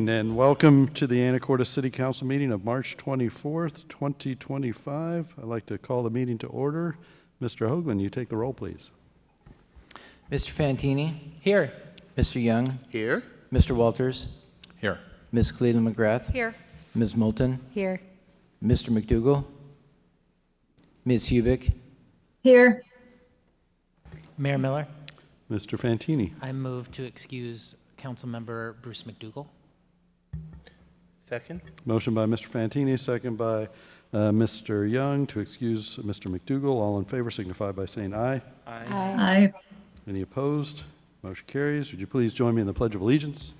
evening and welcome to the Anacortes City Council meeting of March 24th, 2025. I'd like to call the meeting to order. Mr. Hoagland, you take the roll, please. Mr. Fantini? Here. Mr. Young? Here. Mr. Walters? Here. Ms. Cleveland McGrath? Here. Ms. Moulton? Here. Mr. McDougall? Ms. Hubick? Here. Mayor Miller, Mr. Fantini. I move to excuse Councilmember Bruce McDougall. Second. Motion by Mr. Fantini, second by Mr. Young to excuse Mr. McDougall. All in favor signify by saying aye. Aye. Aye. Any opposed? Motion carries. Would you please join me in the Pledge of Allegiance?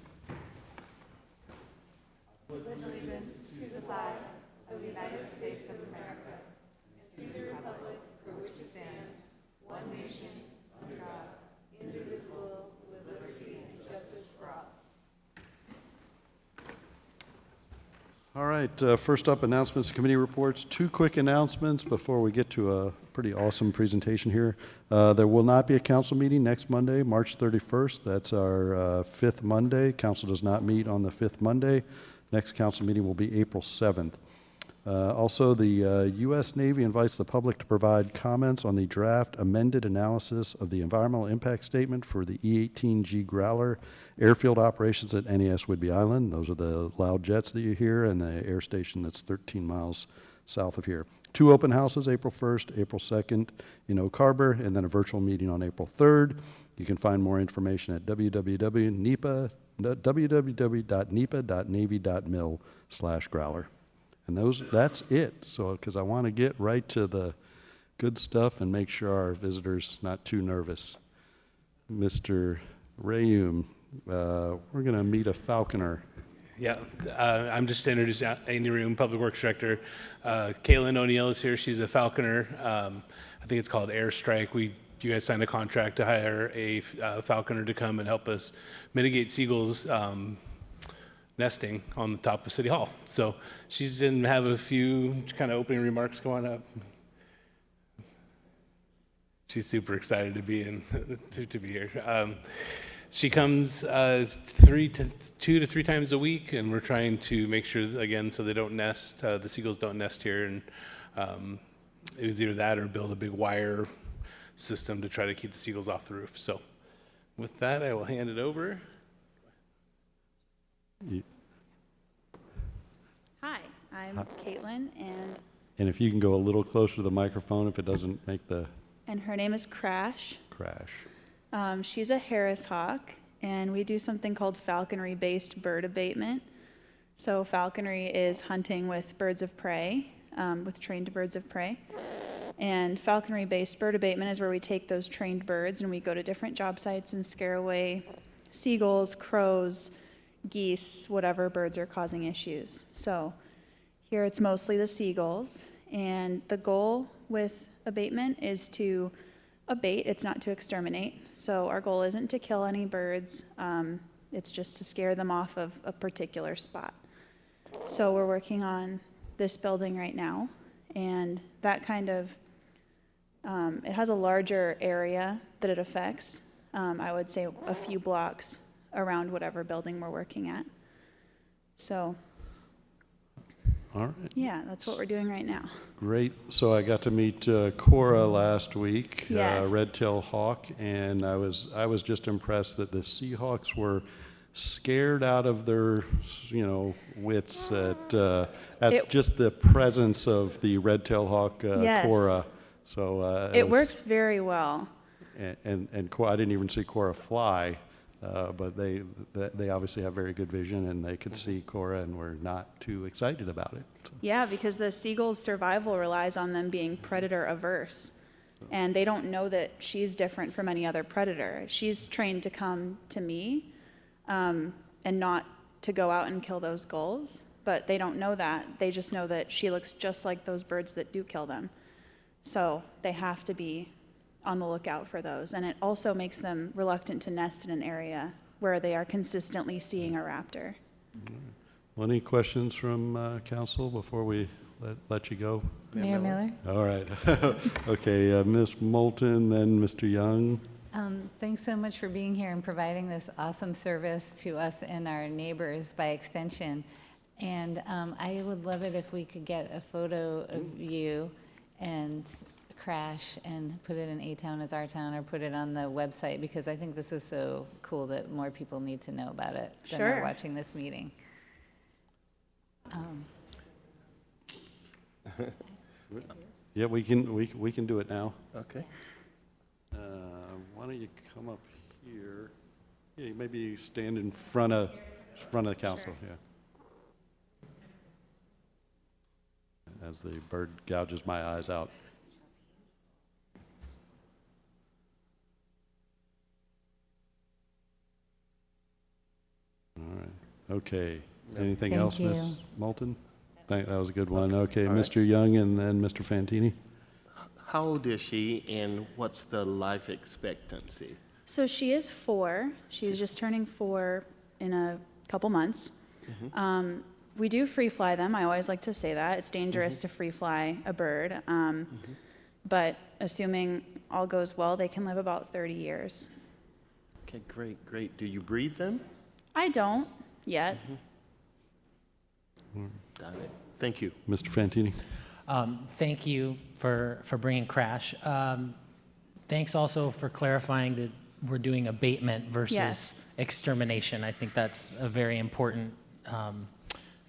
All right, first up, announcements, committee reports. Two quick announcements before we get to a pretty awesome presentation here. There will not be a council meeting next Monday, March 31st. That's our fifth Monday. Council does not meet on the fifth Monday. Next council meeting will be April 7th. Also, the U.S. Navy invites the public to provide comments on the draft amended analysis of the environmental impact statement for the E-18G Growler airfield operations at NAS Whidbey Island. Those are the loud jets that you hear and the air station that's 13 miles south of here. Two open houses, April 1st, April 2nd in Oak Harbor, and then a virtual meeting on April 3rd. You can find more information at www.nepa.navy.mil/growler. And that's it. So, because I want to get right to the good stuff and make sure our visitors not too nervous. Mr. Rayum, we're going to meet a falconer. Yeah, I'm just to introduce Andy Room, Public Works Director. Kaylin O'Neill is here. She's a falconer. I think it's called Airstrike. You guys signed a contract to hire a falconer to come and help us mitigate seagulls nesting on the top of City Hall. So she's going to have a few kind of opening remarks going up. She's super excited to be to be here. She comes 2 to 3 times a week, and we're trying to make sure, again, so they don't nest, the seagulls don't nest here, and it was either that or build a big wire system to try to keep the seagulls off the roof. So with that, I will hand it over. Hi, I'm Caitlin, and if you can go a little closer to the microphone if it doesn't make the her name is Crash. crash. She's a Harris hawk, and we do something called falconry-based bird abatement. So falconry is hunting with birds of prey, with trained birds of prey. And falconry-based bird abatement is where we take those trained birds and we go to different job sites and scare away seagulls, crows, geese, whatever birds are causing issues. So here it's mostly the seagulls, and the goal with abatement is to abate, it's not to exterminate. So our goal isn't to kill any birds, it's just to scare them off of a particular spot. So we're working on this building right now, and that kind of, it has a larger area that it affects. I would say a few blocks around whatever building we're working at. So, All right. yeah, that's what we're doing right now. Great. So I got to meet Cora last week, Yes. red-tailed hawk, and I was just impressed that the Seahawks were scared out of their, wits at just the presence of the red-tailed hawk, Yes. Cora. So It works very well. And Cora, I didn't even see Cora fly. But they obviously have very good vision, and they could see Cora and were not too excited about it. So. Yeah, because the seagull's survival relies on them being predator averse. And they don't know that she's different from any other predator. She's trained to come to me and not to go out and kill those gulls. But they don't know that. They just know that she looks just like those birds that do kill them. So they have to be on the lookout for those. And it also makes them reluctant to nest in an area where they are consistently seeing a raptor. Well, any questions from council before we let you go? Mayor Miller. All right. Okay, Ms. Moulton, then Mr. Young. Thanks so much for being here and providing this awesome service to us and our neighbors by extension. And I would love it if we could get a photo of you and Crash and put it in A-Town as Our Town, or put it on the website, because I think this is so cool that more people need to know about it than are Sure. watching this meeting. Yeah, we can do it now. Okay. Why don't you come up here? Yeah, maybe stand in front of the council, yeah. As the bird gouges my eyes out. All right, okay. Anything Thank else, you. Ms. Moulton? That was a good one. Okay, Mr. Young and then Mr. Fantini. How old is she, and what's the life expectancy? So she is 4. She's just turning 4 in a couple months. We do free fly them. I always like to say that. It's dangerous to free fly a bird. But assuming all goes well, they can live about 30 years. Okay, great, great. Do you breed them? I don't yet. Got it. Thank you. Mr. Fantini. Thank you for bringing Crash. Thanks also for clarifying that we're doing abatement versus Yes. extermination. I think that's a very important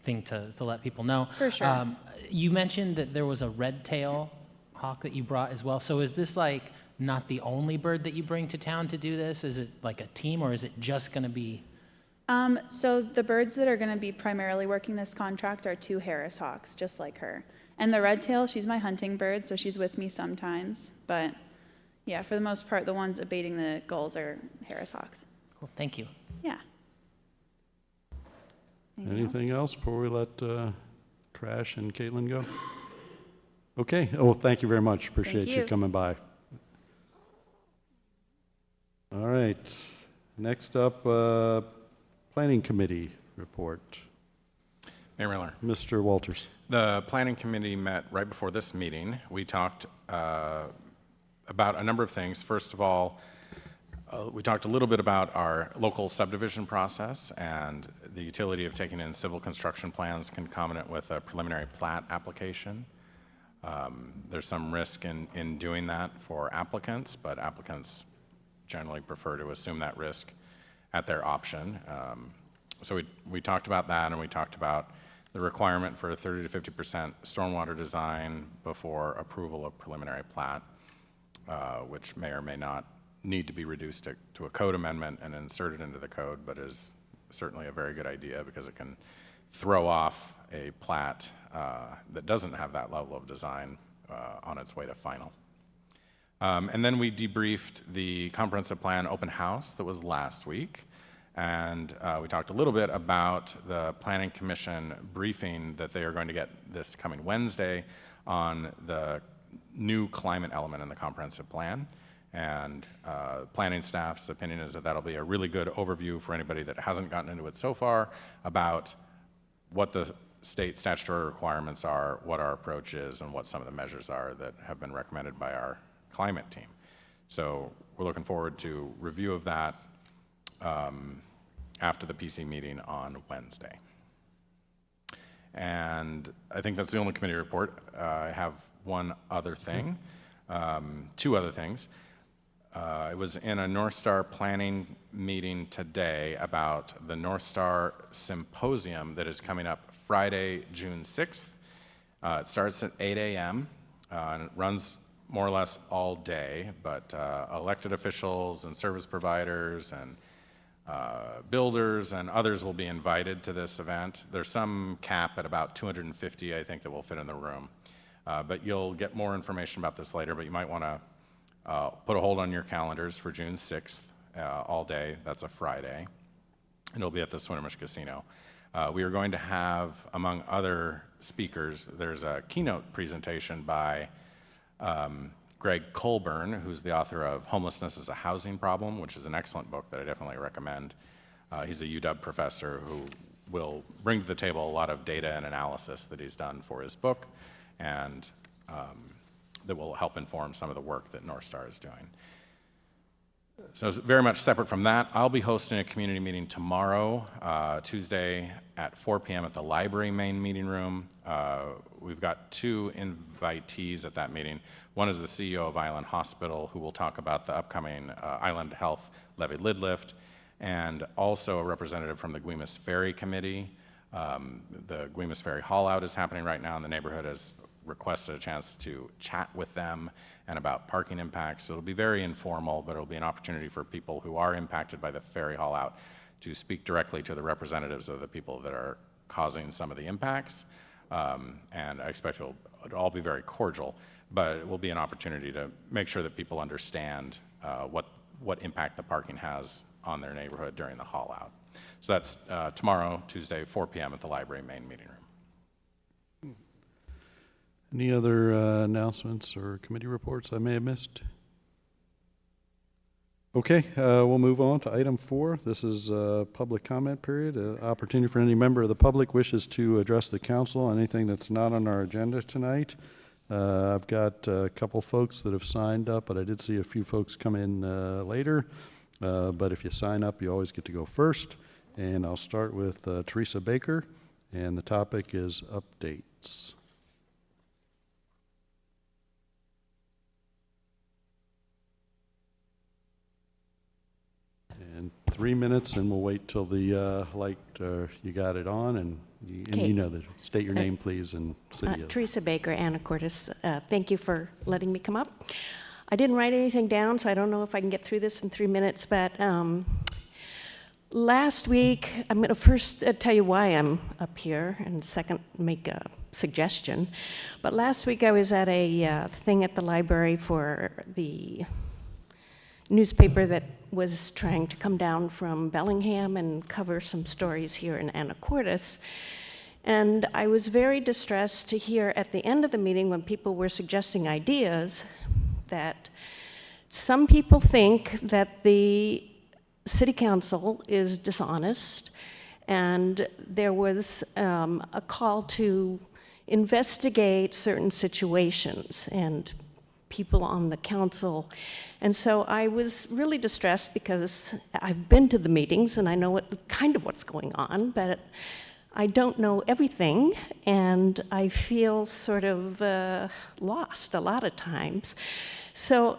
thing to let people know. For sure. You mentioned that there was a red-tail hawk that you brought as well. So is this like not the only bird that you bring to town to do this? Is it like a team, or is it just going to be? So the birds that are going to be primarily working this contract are 2 Harris hawks, just like her. And the red tail, she's my hunting bird, so she's with me sometimes. But yeah, for the most part, the ones abating the gulls are Harris hawks. Cool. Thank you. Yeah. Anything else before we let Crash and Caitlin go? Okay. Oh, thank you very much. Appreciate you you. coming by. All right. Next up, Planning Committee report. Mayor Miller, Mr. Walters. the Planning Committee met right before this meeting. We talked about a number of things. First of all, we talked a little bit about our local subdivision process and the utility of taking in civil construction plans concomitant with a preliminary plat application. There's some risk in doing that for applicants, but applicants generally prefer to assume that risk at their option. So we talked about that, and we talked about the requirement for a 30 to 50% stormwater design before approval of preliminary plat, which may or may not need to be reduced to a code amendment and inserted into the code, but is certainly a very good idea because it can throw off a plat that doesn't have that level of design on its way to final. And then we debriefed the comprehensive plan open house that was last week. And we talked a little bit about the Planning Commission briefing that they are going to get this coming Wednesday on the new climate element in the comprehensive plan. And planning staff's opinion is that that'll be a really good overview for anybody that hasn't gotten into it so far about what the state statutory requirements are, what our approach is, and what some of the measures are that have been recommended by our climate team. So we're looking forward to review of that after the PC meeting on Wednesday. And I think that's the only committee report. I have one other thing, 2 other things. I was in a North Star planning meeting today about the North Star Symposium that is coming up Friday, June 6th. It starts at 8 a.m. And it runs more or less all day, but elected officials and service providers and builders and others will be invited to this event. There's some cap at about 250, I think, that will fit in the room. But you'll get more information about this later, but you might want to put a hold on your calendars for June 6th, all day. That's a Friday. And it'll be at the Swinomish Casino. We are going to have, among other speakers, there's a keynote presentation by Greg Colburn, who's the author of Homelessness is a Housing Problem, which is an excellent book that I definitely recommend. He's a UW professor who will bring to the table a lot of data and analysis that he's done for his book, and that will help inform some of the work that North Star is doing. So it's very much separate from that. I'll be hosting a community meeting tomorrow, Tuesday at 4 p.m. at the library main meeting room. We've got 2 invitees at that meeting. One is the CEO of Island Hospital, who will talk about the upcoming Island Health Levy Lid Lift, and also a representative from the Guimas Ferry Committee. The Guimas Ferry haul out is happening right now, and the neighborhood has requested a chance to chat with them and about parking impacts. So it'll be very informal, but it'll be an opportunity for people who are impacted by the ferry haul out to speak directly to the representatives of the people that are causing some of the impacts. And I expect it'll all be very cordial, but it will be an opportunity to make sure that people understand what impact the parking has on their neighborhood during the haul out. So that's tomorrow, Tuesday, 4 p.m. at the library main meeting room. Any other announcements or committee reports I may have missed? Okay, we'll move on to item 4. This is a public comment period, an opportunity for any member of the public wishes to address the council on anything that's not on our agenda tonight. I've got a couple folks that have signed up, but I did see a few folks come in later. But if you sign up, you always get to go first. And I'll start with Teresa Baker, and the topic is updates. And 3 minutes, and we'll wait till the light, you got it on, and you know, state your name, please, and city. Teresa Baker, Anacortes. Thank you for letting me come up. I didn't write anything down, so I don't know if I can get through this in 3 minutes, but last week, I'm going to first tell you why I'm up here, and second, make a suggestion. But last week, I was at a thing at the library for the newspaper that was trying to come down from Bellingham and cover some stories here in Anacortes. And I was very distressed to hear at the end of the meeting when people were suggesting ideas that some people think that the city council is dishonest, and there was a call to investigate certain situations and people on the council. And so I was really distressed because I've been to the meetings and I know what's going on, but I don't know everything, and I feel sort of lost a lot of times. So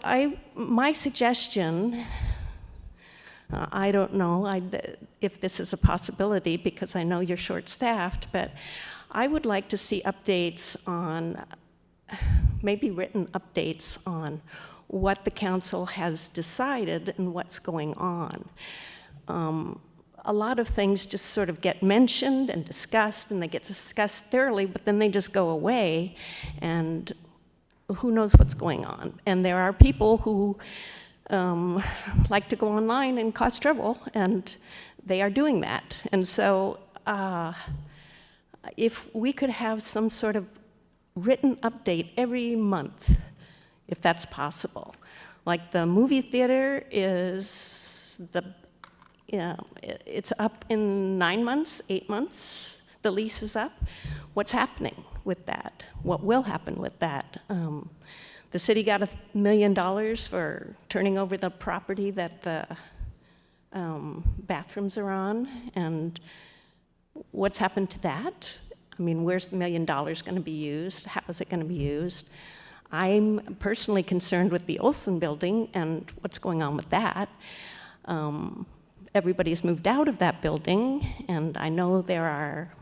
my suggestion, I don't know if this is a possibility because I know you're short-staffed, but I would like to see updates on, maybe written updates on what the council has decided and what's going on. A lot of things just sort of get mentioned and discussed, and they get discussed thoroughly, but then they just go away, and who knows what's going on. And there are people who like to go online and cause trouble, and they are doing that. And so if we could have some sort of written update every month, if that's possible. Like the movie theater is it's up in 9 months, 8 months, the lease is up. What's happening with that? What will happen with that? The city got $1 million for turning over the property that the bathrooms are on, and what's happened to that? I mean, where's the $1 million going to be used? How is it going to be used? I'm personally concerned with the Olson building and what's going on with that. Everybody's moved out of that building, and I know there are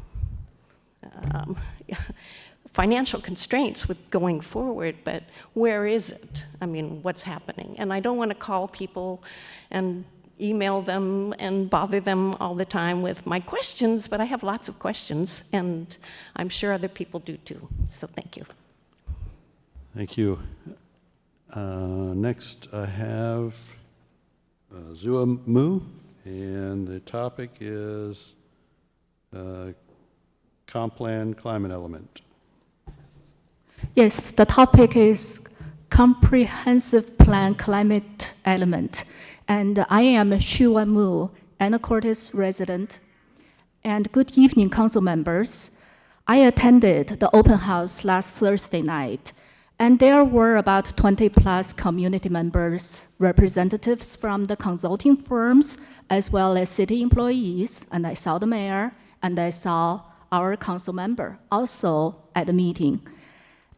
financial constraints with going forward, but where is it? I mean, what's happening? And I don't want to call people and email them and bother them all the time with my questions, but I have lots of questions, and I'm sure other people do too. So thank you. Thank you. Next, I have Zua Mu, and the topic is comp plan climate element. Yes, the topic is comprehensive plan climate element. And I am Shua Mu, Anacortes resident. And good evening, council members. I attended the open house last Thursday night, And there were about 20-plus community members, representatives from the consulting firms, as well as city employees, and I saw the mayor, and I saw our council member also at the meeting.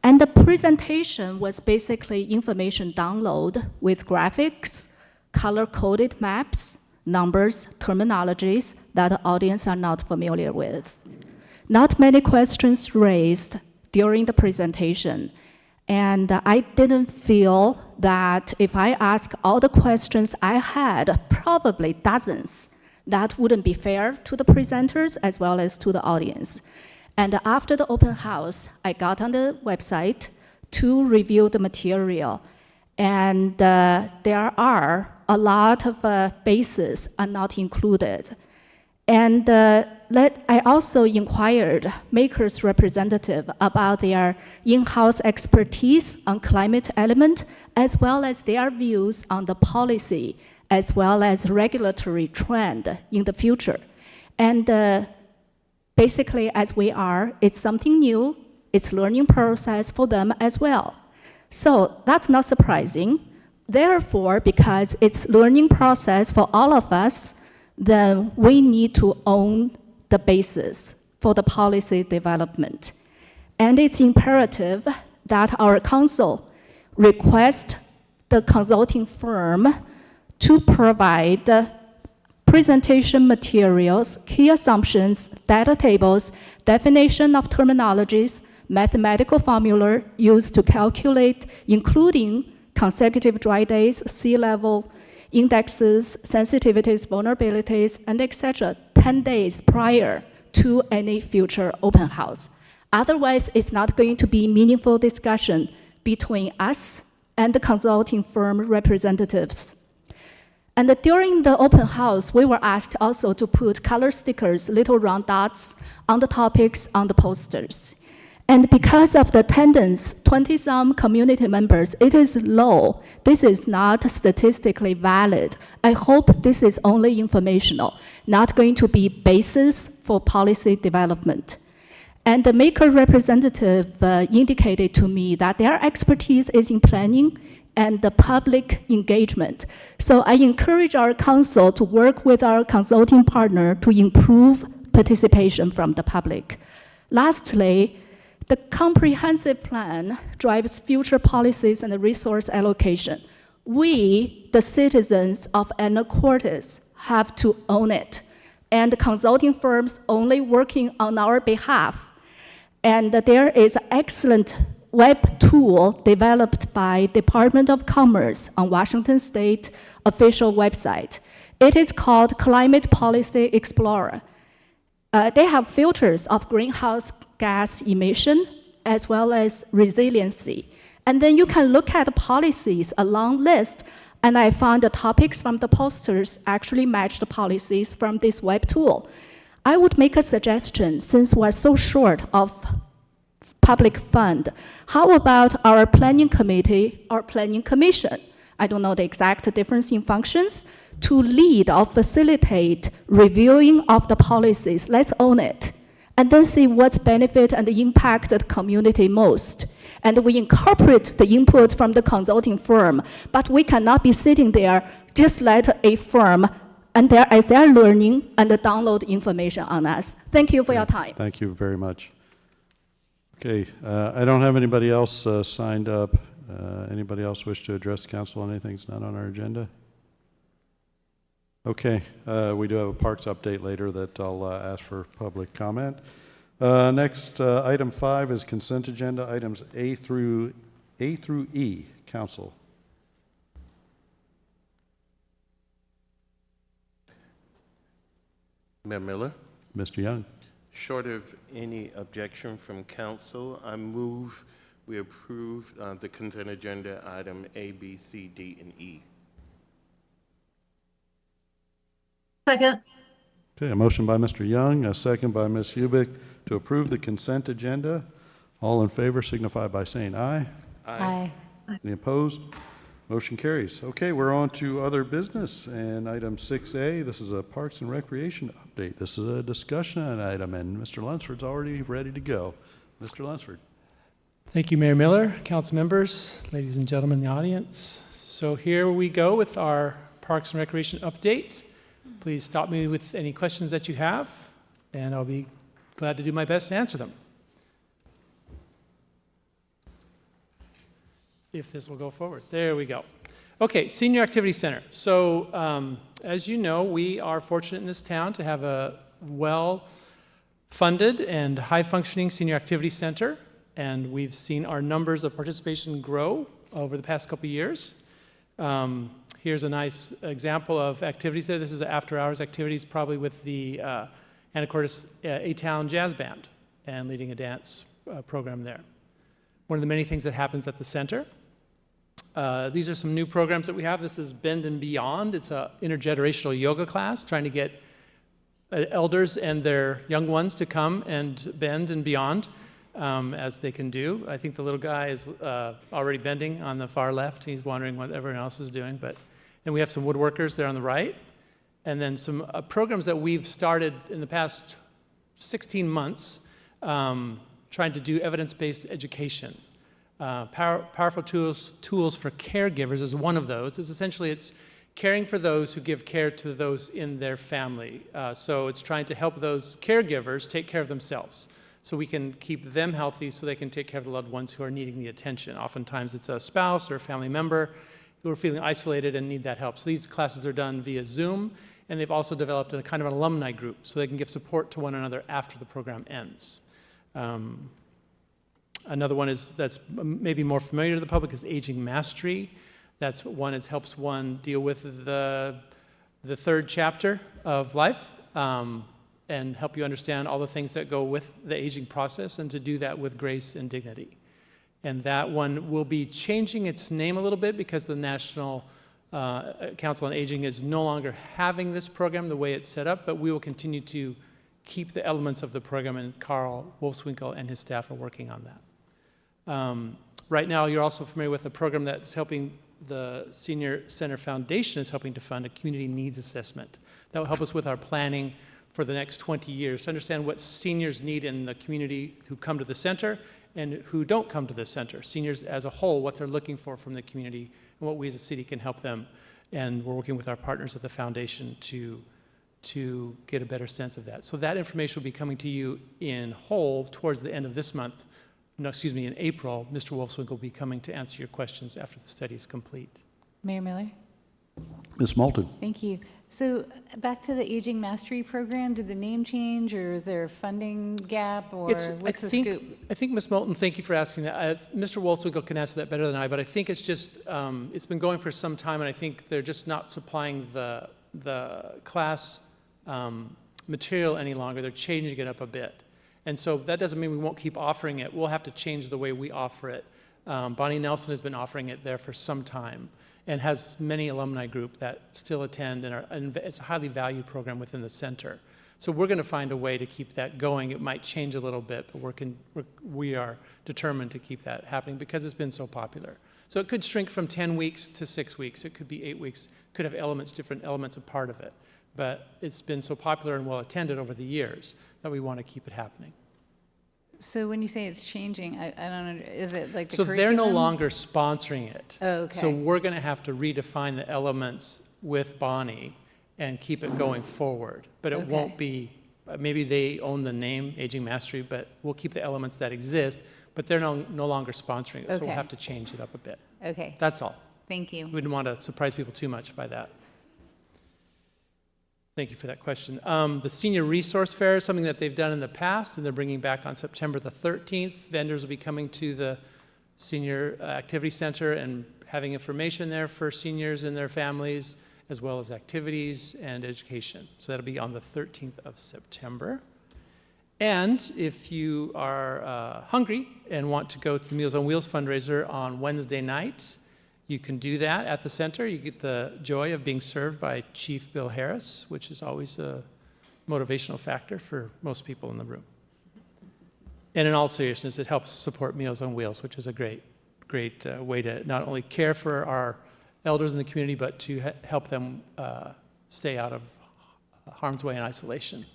And the presentation was basically information download with graphics, color-coded maps, numbers, terminologies that the audience are not familiar with. Not many questions raised during the presentation. And I didn't feel that if I ask all the questions I had, probably dozens, that wouldn't be fair to the presenters as well as to the audience. And after the open house, I got on the website to review the material. And there are a lot of bases are not included. And I also inquired Maker's representative about their in-house expertise on climate element, as well as their views on the policy, as well as regulatory trend in the future. And basically, as we are, it's something new, it's learning process for them as well. So that's not surprising. Therefore, because it's learning process for all of us, then we need to own the basis for the policy development. And it's imperative that our council request the consulting firm to provide presentation materials, key assumptions, data tables, definition of terminologies, mathematical formula used to calculate, including consecutive dry days, sea level, indexes, sensitivities, vulnerabilities, and etc., 10 days prior to any future open house. Otherwise, it's not going to be meaningful discussion between us and the consulting firm representatives. And during the open house, we were asked also to put color stickers, little round dots, on the topics on the posters. And because of the attendance, 20-some community members, it is low. This is not statistically valid. I hope this is only informational, not going to be basis for policy development. And the Maker representative indicated to me that their expertise is in planning and the public engagement. So I encourage our council to work with our consulting partner to improve participation from the public. Lastly, the comprehensive plan drives future policies and resource allocation. We, the citizens of Anacortes, have to own it. And the consulting firms only working on our behalf. And there is an excellent web tool developed by Department of Commerce on Washington State official website. It is called Climate Policy Explorer. They have filters of greenhouse gas emission as well as resiliency. And then you can look at the policies, a long list, and I found the topics from the posters actually match the policies from this web tool. I would make a suggestion, since we're so short of public fund, how about our planning committee or planning commission? I don't know the exact difference in functions, to lead or facilitate reviewing of the policies. Let's own it. And then see what's benefit and impact the community most. And we incorporate the input from the consulting firm, but we cannot be sitting there, just let a firm, and as they're learning, and download information on us. Thank you for your time. Thank you very much. Okay, I don't have anybody else signed up. Anybody else wish to address the council on anything that's not on our agenda? Okay, we do have a parks update later that I'll ask for public comment. Next, item 5 is consent agenda, items A through E, council. Mayor Miller, Mr. Young. short of any objection from council, I move we approve the consent agenda item A, B, C, D, and E. Second. Okay, a motion by Mr. Young, a second by Ms. Hubick to approve the consent agenda. All in favor signify by saying aye. Aye. Any opposed? Motion carries. Okay, we're on to other business, and item 6A, this is a Parks and Recreation update. This is a discussion item, and Mr. Lunsford's already ready to go. Mr. Lunsford. Thank you, Mayor Miller, council members, ladies and gentlemen in the audience. So here we go with our Parks and Recreation update. Please stop me with any questions that you have, and I'll be glad to do my best to answer them. If this will go forward. There we go. Okay, Senior Activity Center. So as you know, we are fortunate in this town to have a well-funded and high-functioning Senior Activity Center, and we've seen our numbers of participation grow over the past couple of years. Here's a nice example of activities there. This is after-hours activities, probably with the Anacortes A-Town Jazz Band and leading a dance program there. One of the many things that happens at the center. These are some new programs that we have. This is Bend and Beyond. It's an intergenerational yoga class trying to get elders and their young ones to come and bend and beyond as they can do. I think the little guy is already bending on the far left. He's wondering what everyone else is doing. And we have some woodworkers there on the right. And then some programs that we've started in the past 16 months trying to do evidence-based education. Powerful tools for caregivers is one of those. It's caring for those who give care to those in their family. So it's trying to help those caregivers take care of themselves so we can keep them healthy so they can take care of the loved ones who are needing the attention. Oftentimes it's a spouse or a family member who are feeling isolated and need that help. So these classes are done via Zoom, and they've also developed a kind of an alumni group so they can give support to one another after the program ends. Another one that's maybe more familiar to the public is Aging Mastery. That's one that helps one deal with the third chapter of life and help you understand all the things that go with the aging process and to do that with grace and dignity. And that one will be changing its name a little bit because the National Council on Aging is no longer having this program the way it's set up, but we will continue to keep the elements of the program, and Carl Wolfswinkel and his staff are working on that. Right now, you're also familiar with a program that's helping the Senior Center Foundation is helping to fund a community needs assessment. That will help us with our planning for the next 20 years to understand what seniors need in the community who come to the center and who don't come to the center. Seniors as a whole, what they're looking for from the community and what we as a city can help them. And we're working with our partners at the foundation to get a better sense of that. So that information will be coming to you in whole towards the end of this month. No, excuse me, in April. Mr. Wolfswinkel will be coming to answer your questions after the study is complete. Mayor Miller? Ms. Moulton. Thank you. So back to the Aging Mastery Program, did the name change, or is there a funding gap, or what's the scoop? I think, Ms. Moulton, thank you for asking that. Mr. Wolfswinkel can answer that better than I, but I think it's just, it's been going for some time, and I think they're just not supplying the class material any longer. They're changing it up a bit. And so that doesn't mean we won't keep offering it. We'll have to change the way we offer it. Bonnie Nelson has been offering it there for some time and has many alumni group that still attend, and it's a highly valued program within the center. So we're going to find a way to keep that going. It might change a little bit, but we are determined to keep that happening because it's been so popular. So it could shrink from 10 weeks to 6 weeks. It could be 8 weeks. It could have different elements a part of it. But it's been so popular and well attended over the years that we want to keep it happening. So when you say it's changing, I don't know, is it like the So curriculum? they're no longer sponsoring it. Oh, okay. So we're going to have to redefine the elements with Bonnie and keep it going forward. But it won't be, maybe they own the name, Aging Mastery, but we'll keep the elements that exist, but they're no longer sponsoring it. So we'll have to change it up a bit. Okay. That's all. Thank you. We didn't want to surprise people too much by that. Thank you for that question. The Senior Resource Fair is something that they've done in the past, and they're bringing back on September the 13th. Vendors will be coming to the Senior Activity Center and having information there for seniors and their families, as well as activities and education. So that'll be on the 13th of September. And if you are hungry and want to go to the Meals on Wheels fundraiser on Wednesday night, you can do that at the center. You get the joy of being served by Chief Bill Harris, which is always a motivational factor for most people in the room. And in all seriousness, it helps support Meals on Wheels, which is a great way to not only care for our elders in the community, but to help them stay out of harm's way and isolation.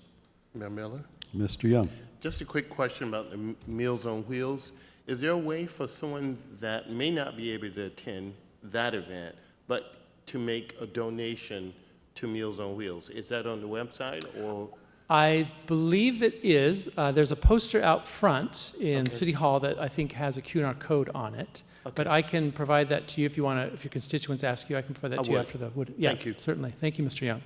Mayor Miller? Mr. Young. Just a quick question about the Meals on Wheels. is there a way for someone that may not be able to attend that event, but to make a donation to Meals on Wheels? Is that on the website, or? I believe it is. There's a poster out front in City Hall that I think has a QR code on it. But I can provide that to you if you want to, if your constituents ask you, I can provide that to you after the. Yeah, Thank you. Certainly. Thank you, Mr. Young.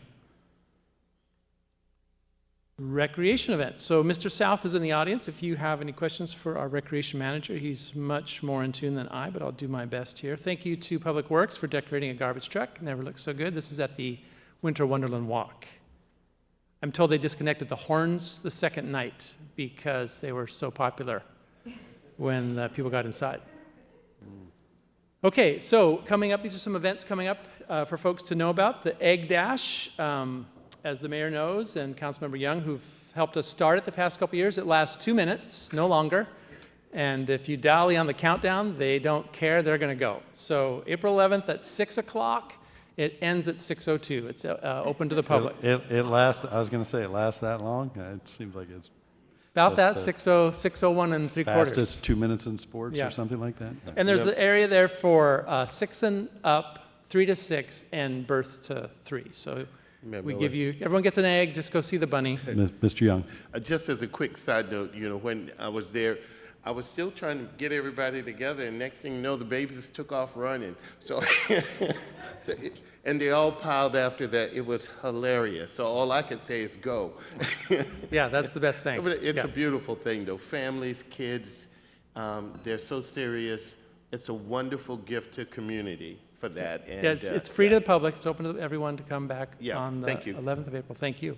Recreation events. So Mr. South is in the audience. If you have any questions for our recreation manager, he's much more in tune than I, but I'll do my best here. Thank you to Public Works for decorating a garbage truck. Never looks so good. This is at the Winter Wonderland Walk. I'm told they disconnected the horns the second night because they were so popular when people got inside. Okay, so coming up, these are some events coming up for folks to know about. The Egg Dash, as the mayor knows, and Councilmember Young, who've helped us start it the past couple years. It lasts 2 minutes, no longer. And if you dally on the countdown, they don't care, they're going to go. So April 11th at 6 o'clock. It ends at 6:02. It's open to the public. It lasts, I was going to say, it lasts that long? It seems like it's About that, the 6:01 and 3/4. fastest 2 minutes in sports Yeah. or something like that? And there's an area there for 6 and up, 3 to 6, and birth to 3. So we give you, everyone gets an egg, just go see the bunny. Mr. Young. Just as a quick side note, when I was there, I was still trying to get everybody together, and next thing you know, the babies took off running. So, and they all piled after that. It was hilarious. So all I could say is go. Yeah, that's the best thing. But it's Yeah. a beautiful thing, though. Families, kids, they're so serious. It's a wonderful gift to community for that. And, Yeah, it's free to the public. It's open to everyone to come back Yeah, on the thank you. 11th of April. Thank you.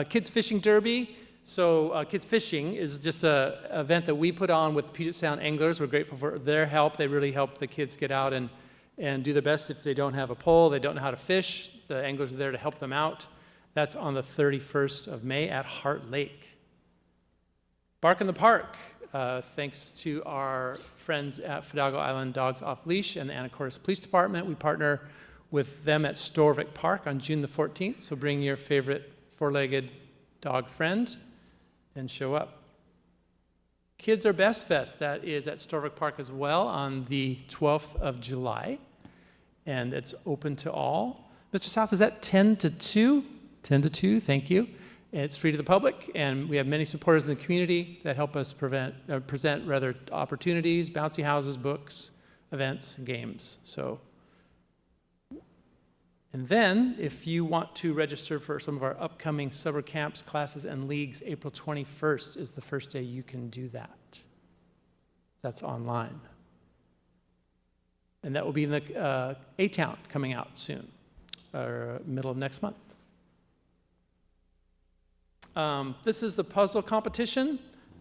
Kids Fishing Derby. So Kids Fishing is just an event that we put on with Puget Sound Anglers. We're grateful for their help. They really help the kids get out and do their best. If they don't have a pole, they don't know how to fish, the anglers are there to help them out. That's on the 31st of May at Heart Lake. Bark in the Park. Thanks to our friends at Fidalgo Island Dogs Off Leash and the Anacortes Police Department. We partner with them at Storvik Park on June the 14th. So bring your favorite four-legged dog friend and show up. Kids Are Best Fest, that is at Storvik Park as well on the 12th of July. And it's open to all. Mr. South, is that 10 to 2? 10 to 2, thank you. It's free to the public, and we have many supporters in the community that help us present opportunities, bouncy houses, books, events, and games. And then, if you want to register for some of our upcoming summer camps, classes, and leagues, April 21st is the first day you can do that. That's online. And that will be in the A-Town coming out soon, or middle of next month. This is the puzzle competition.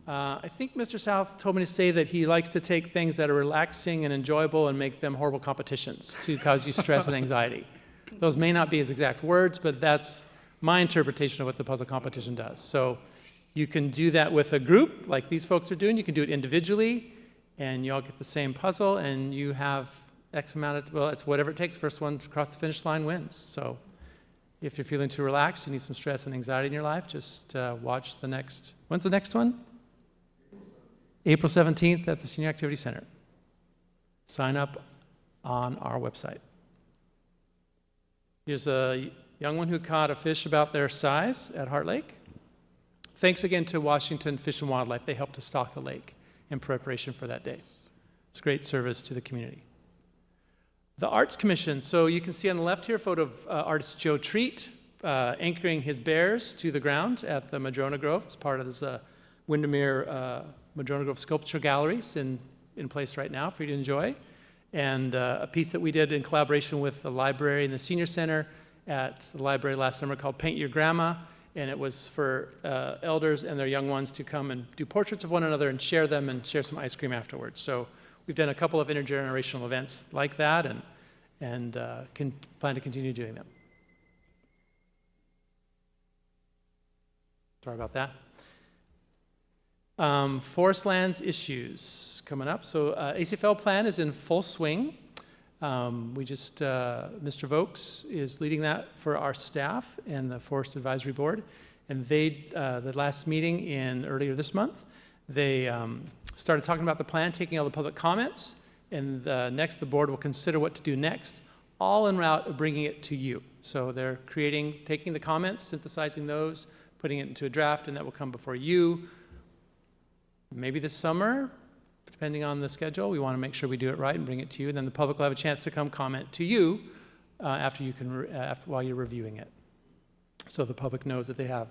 I think Mr. South told me to say that he likes to take things that are relaxing and enjoyable and make them horrible competitions to cause you stress and anxiety. Those may not be his exact words, but that's my interpretation of what the puzzle competition does. So you can do that with a group like these folks are doing. You can do it individually, and you all get the same puzzle, and you have X amount of, well, it's whatever it takes. First one to cross the finish line wins. So if you're feeling too relaxed, you need some stress and anxiety in your life, just watch the next, when's the next one? April 17th at the Senior Activity Center. Sign up on our website. Here's a young one who caught a fish about their size at Heart Lake. Thanks again to Washington Fish and Wildlife. They helped to stock the lake in preparation for that day. It's great service to the community. The Arts Commission. So you can see on the left here a photo of artist Joe Treat anchoring his bears to the ground at the Madrona Grove as part of this Windermere Madrona Grove Sculpture Galleries in place right now for you to enjoy. And a piece that we did in collaboration with the library and the senior center at the library last summer called Paint Your Grandma. And it was for elders and their young ones to come and do portraits of one another and share them and share some ice cream afterwards. So we've done a couple of intergenerational events like that and can plan to continue doing them. Sorry about that. Forest lands issues coming up. So ACFL plan is in full swing. Mr. Vokes is leading that for our staff and the Forest Advisory Board. And the last meeting earlier this month, they started talking about the plan, taking all the public comments, and next the board will consider what to do next, all en route of bringing it to you. So they're taking the comments, synthesizing those, putting it into a draft, and that will come before you maybe this summer, depending on the schedule. We want to make sure we do it right and bring it to you, and then the public will have a chance to come comment to you while you're reviewing it. So the public knows that they've had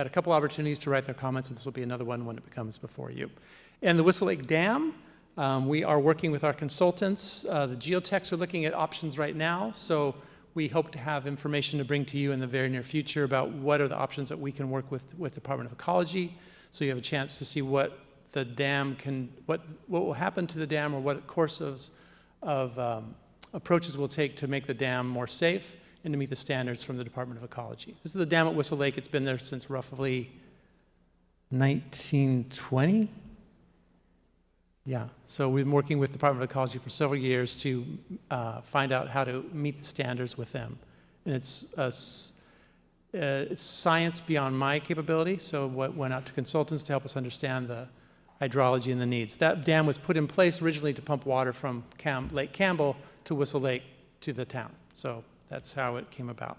a couple opportunities to write their comments, and this will be another one when it becomes before you. And the Whistle Lake Dam, we are working with our consultants. The geotechs are looking at options right now, so we hope to have information to bring to you in the very near future about what are the options that we can work with Department of Ecology, so you have a chance to see what the dam what will happen to the dam, or what course of approaches we'll take to make the dam more safe and to meet the standards from the Department of Ecology. This is the dam at Whistle Lake. It's been there since roughly 1920. Yeah, so we've been working with the Department of Ecology for several years to find out how to meet the standards with them. And it's science beyond my capability, so what went out to consultants to help us understand the hydrology and the needs. That dam was put in place originally to pump water from Lake Campbell to Whistle Lake to the town. So that's how it came about.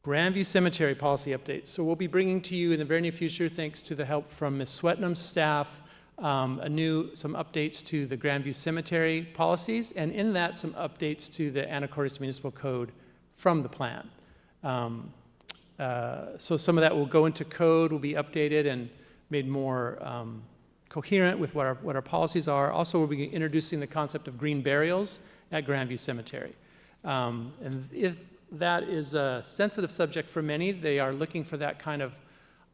Grandview Cemetery policy update. So we'll be bringing to you in the very near future, thanks to the help from Ms. Swetnam's staff, some updates to the Grandview Cemetery policies, and in that, some updates to the Anacortes Municipal Code from the plan. So some of that will go into code, will be updated and made more coherent with what our policies are. Also, we'll be introducing the concept of green burials at Grandview Cemetery. And if that is a sensitive subject for many, they are looking for that kind of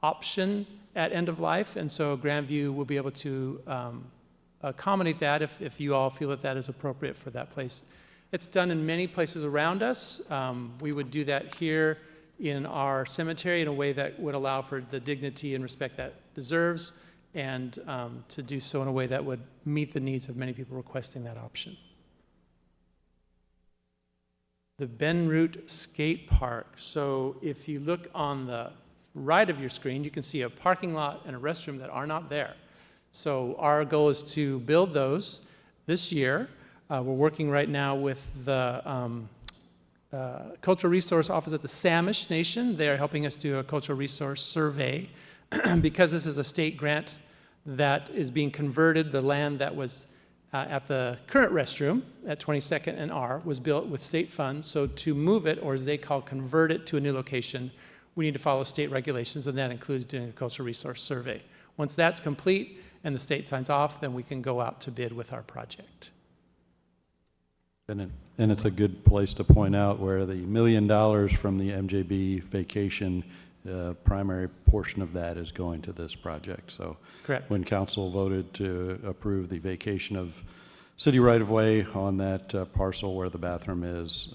option at end of life, and so Grandview will be able to accommodate that if you all feel that that is appropriate for that place. It's done in many places around us. We would do that here in our cemetery in a way that would allow for the dignity and respect that deserves, and to do so in a way that would meet the needs of many people requesting that option. The Ben Root Skate Park. So if you look on the right of your screen, you can see a parking lot and a restroom that are not there. So our goal is to build those this year. We're working right now with the Cultural Resource Office at the Samish Nation. They are helping us do a cultural resource survey. Because this is a state grant that is being converted, the land that was at the current restroom at 22nd and R was built with state funds. So to move it, or as they call convert it to a new location, we need to follow state regulations, and that includes doing a cultural resource survey. Once that's complete and the state signs off, then we can go out to bid with our project. And it's a good place to point out where the $1 million from the MJB vacation, primary portion of that is going to this project. So correct. When council voted to approve the vacation of city right-of-way on that parcel where the bathroom is,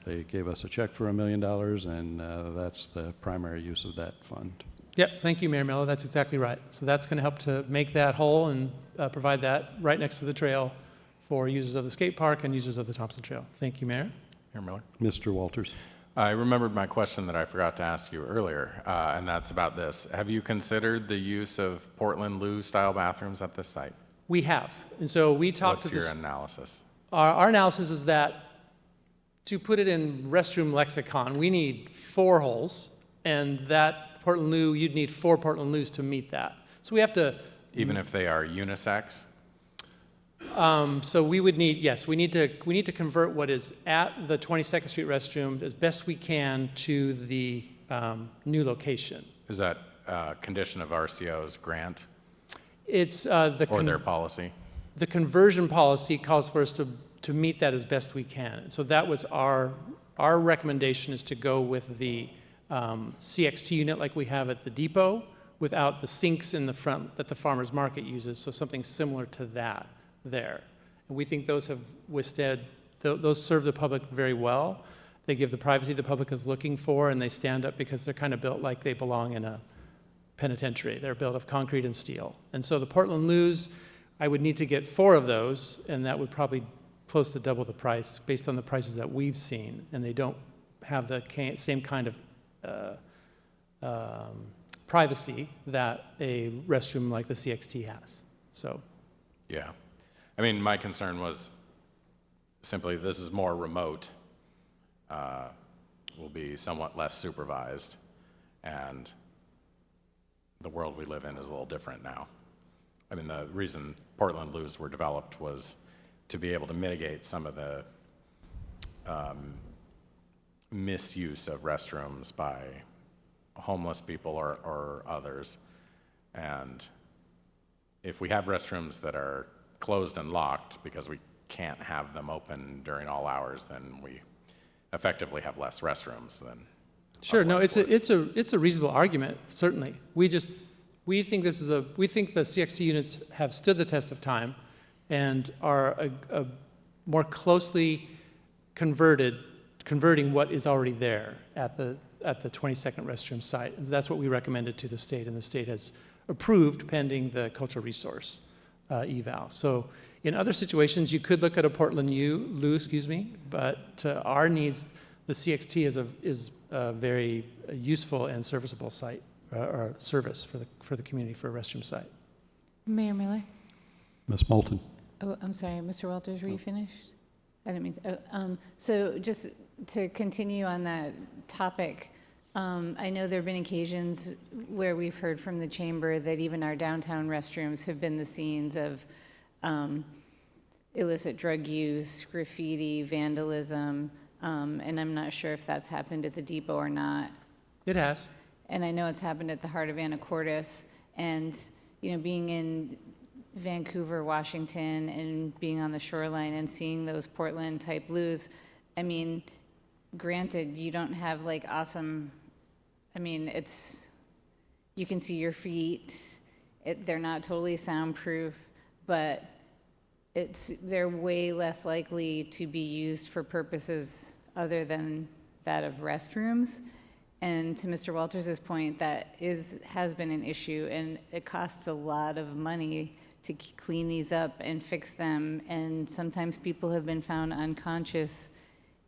they gave us a check for $1 million, and that's the primary use of that fund. Yep, thank you, Mayor Miller. That's exactly right. So that's going to help to make that whole and provide that right next to the trail for users of the skate park and users of the Thompson Trail. Thank you, Mayor. Mayor Miller. Mr. Walters. I remembered my question that I forgot to ask you earlier, and that's about this. Have you considered the use of Portland Loo style bathrooms at this site? We have. And so we talked to this. What's your analysis? Our analysis is that to put it in restroom lexicon, we need 4 holes, and that Portland Loo, you'd need 4 Portland Loos to meet that. So we have to... Even if they are unisex? So we would need, yes, we need to convert what is at the 22nd Street restroom as best we can to the new location. Is that a condition of RCO's grant? It's or their policy? The conversion policy calls for us to meet that as best we can. So that was our recommendation, is to go with the CXT unit like we have at the depot, without the sinks in the front that the farmer's market uses, so something similar to that there. And we think those have withstood, those serve the public very well. They give the privacy the public is looking for, and they stand up because they're kind of built like they belong in a penitentiary. They're built of concrete and steel. And so the Portland Loos, I would need to get 4 of those, and that would probably close to double the price based on the prices that we've seen. And they don't have the same kind of privacy that a restroom like the CXT has. So, Yeah. I mean, my concern was simply this is more remote, will be somewhat less supervised, and the world we live in is a little different now. I mean, the reason Portland loos were developed was to be able to mitigate some of the misuse of restrooms by homeless people or others. And if we have restrooms that are closed and locked because we can't have them open during all hours, then we effectively have less restrooms than. sure, no, otherwise would. it's a reasonable argument, certainly. We think the CXT units have stood the test of time and are a more closely converting what is already there at the 22nd restroom site. And that's what we recommended to the state, and the state has approved pending the cultural resource eval. So in other situations, you could look at a Portland loo, but to our needs, the CXT is a very useful and serviceable site or service for the community for a restroom site. Mayor Miller? Ms. Moulton? Oh, I'm sorry, Mr. Walters, were you finished? I didn't mean to, so just to continue on that topic, I know there have been occasions where we've heard from the chamber that even our downtown restrooms have been the scenes of illicit drug use, graffiti, vandalism, and I'm not sure if that's happened at the depot or not. It has. And I know it's happened at the heart of Anacortes, and being in Vancouver, Washington, and being on the shoreline and seeing those Portland type loos, I mean, granted, you don't have like awesome, you can see your feet, they're not totally soundproof, but they're way less likely to be used for purposes other than that of restrooms. And to Mr. Walters' point, that has been an issue, and it costs a lot of money to clean these up and fix them. And sometimes people have been found unconscious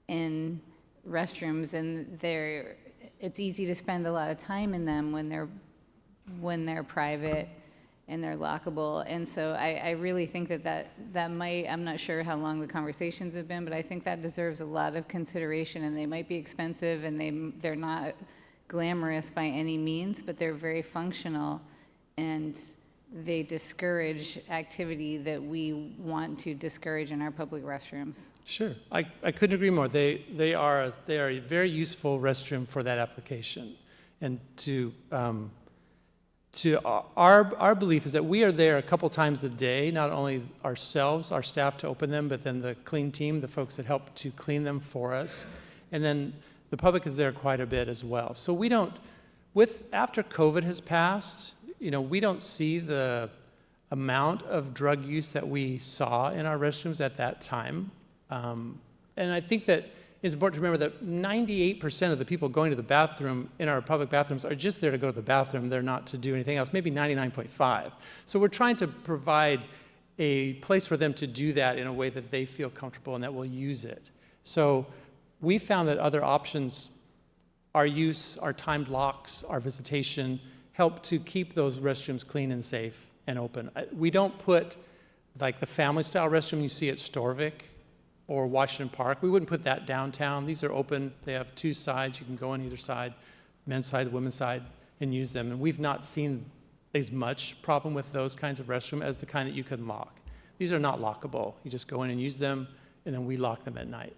in restrooms, and it's easy to spend a lot of time in them when they're private and they're lockable. And so I really think that might, I'm not sure how long the conversations have been, but I think that deserves a lot of consideration, and they might be expensive, and they're not glamorous by any means, but they're very functional, and they discourage activity that we want to discourage in our public restrooms. Sure, I couldn't agree more. They are a very useful restroom for that application, and our belief is that we are there a couple times a day, not only ourselves, our staff to open them, but then the clean team, the folks that help to clean them for us. And then the public is there quite a bit as well. So we don't, after COVID has passed, we don't see the amount of drug use that we saw in our restrooms at that time. And I think that it's important to remember that 98% of the people going to the bathroom in our public bathrooms are just there to go to the bathroom. They're not to do anything else, maybe 99.5. So we're trying to provide a place for them to do that in a way that they feel comfortable and that will use it. So we found that other options, our use, our timed locks, our visitation, help to keep those restrooms clean and safe and open. We don't put like the family style restroom you see at Storvik or Washington Park. We wouldn't put that downtown. These are open. They have two sides. You can go on either side, men's side, women's side, and use them. And we've not seen as much problem with those kinds of restrooms as the kind that you can lock. These are not lockable. You just go in and use them, and then we lock them at night.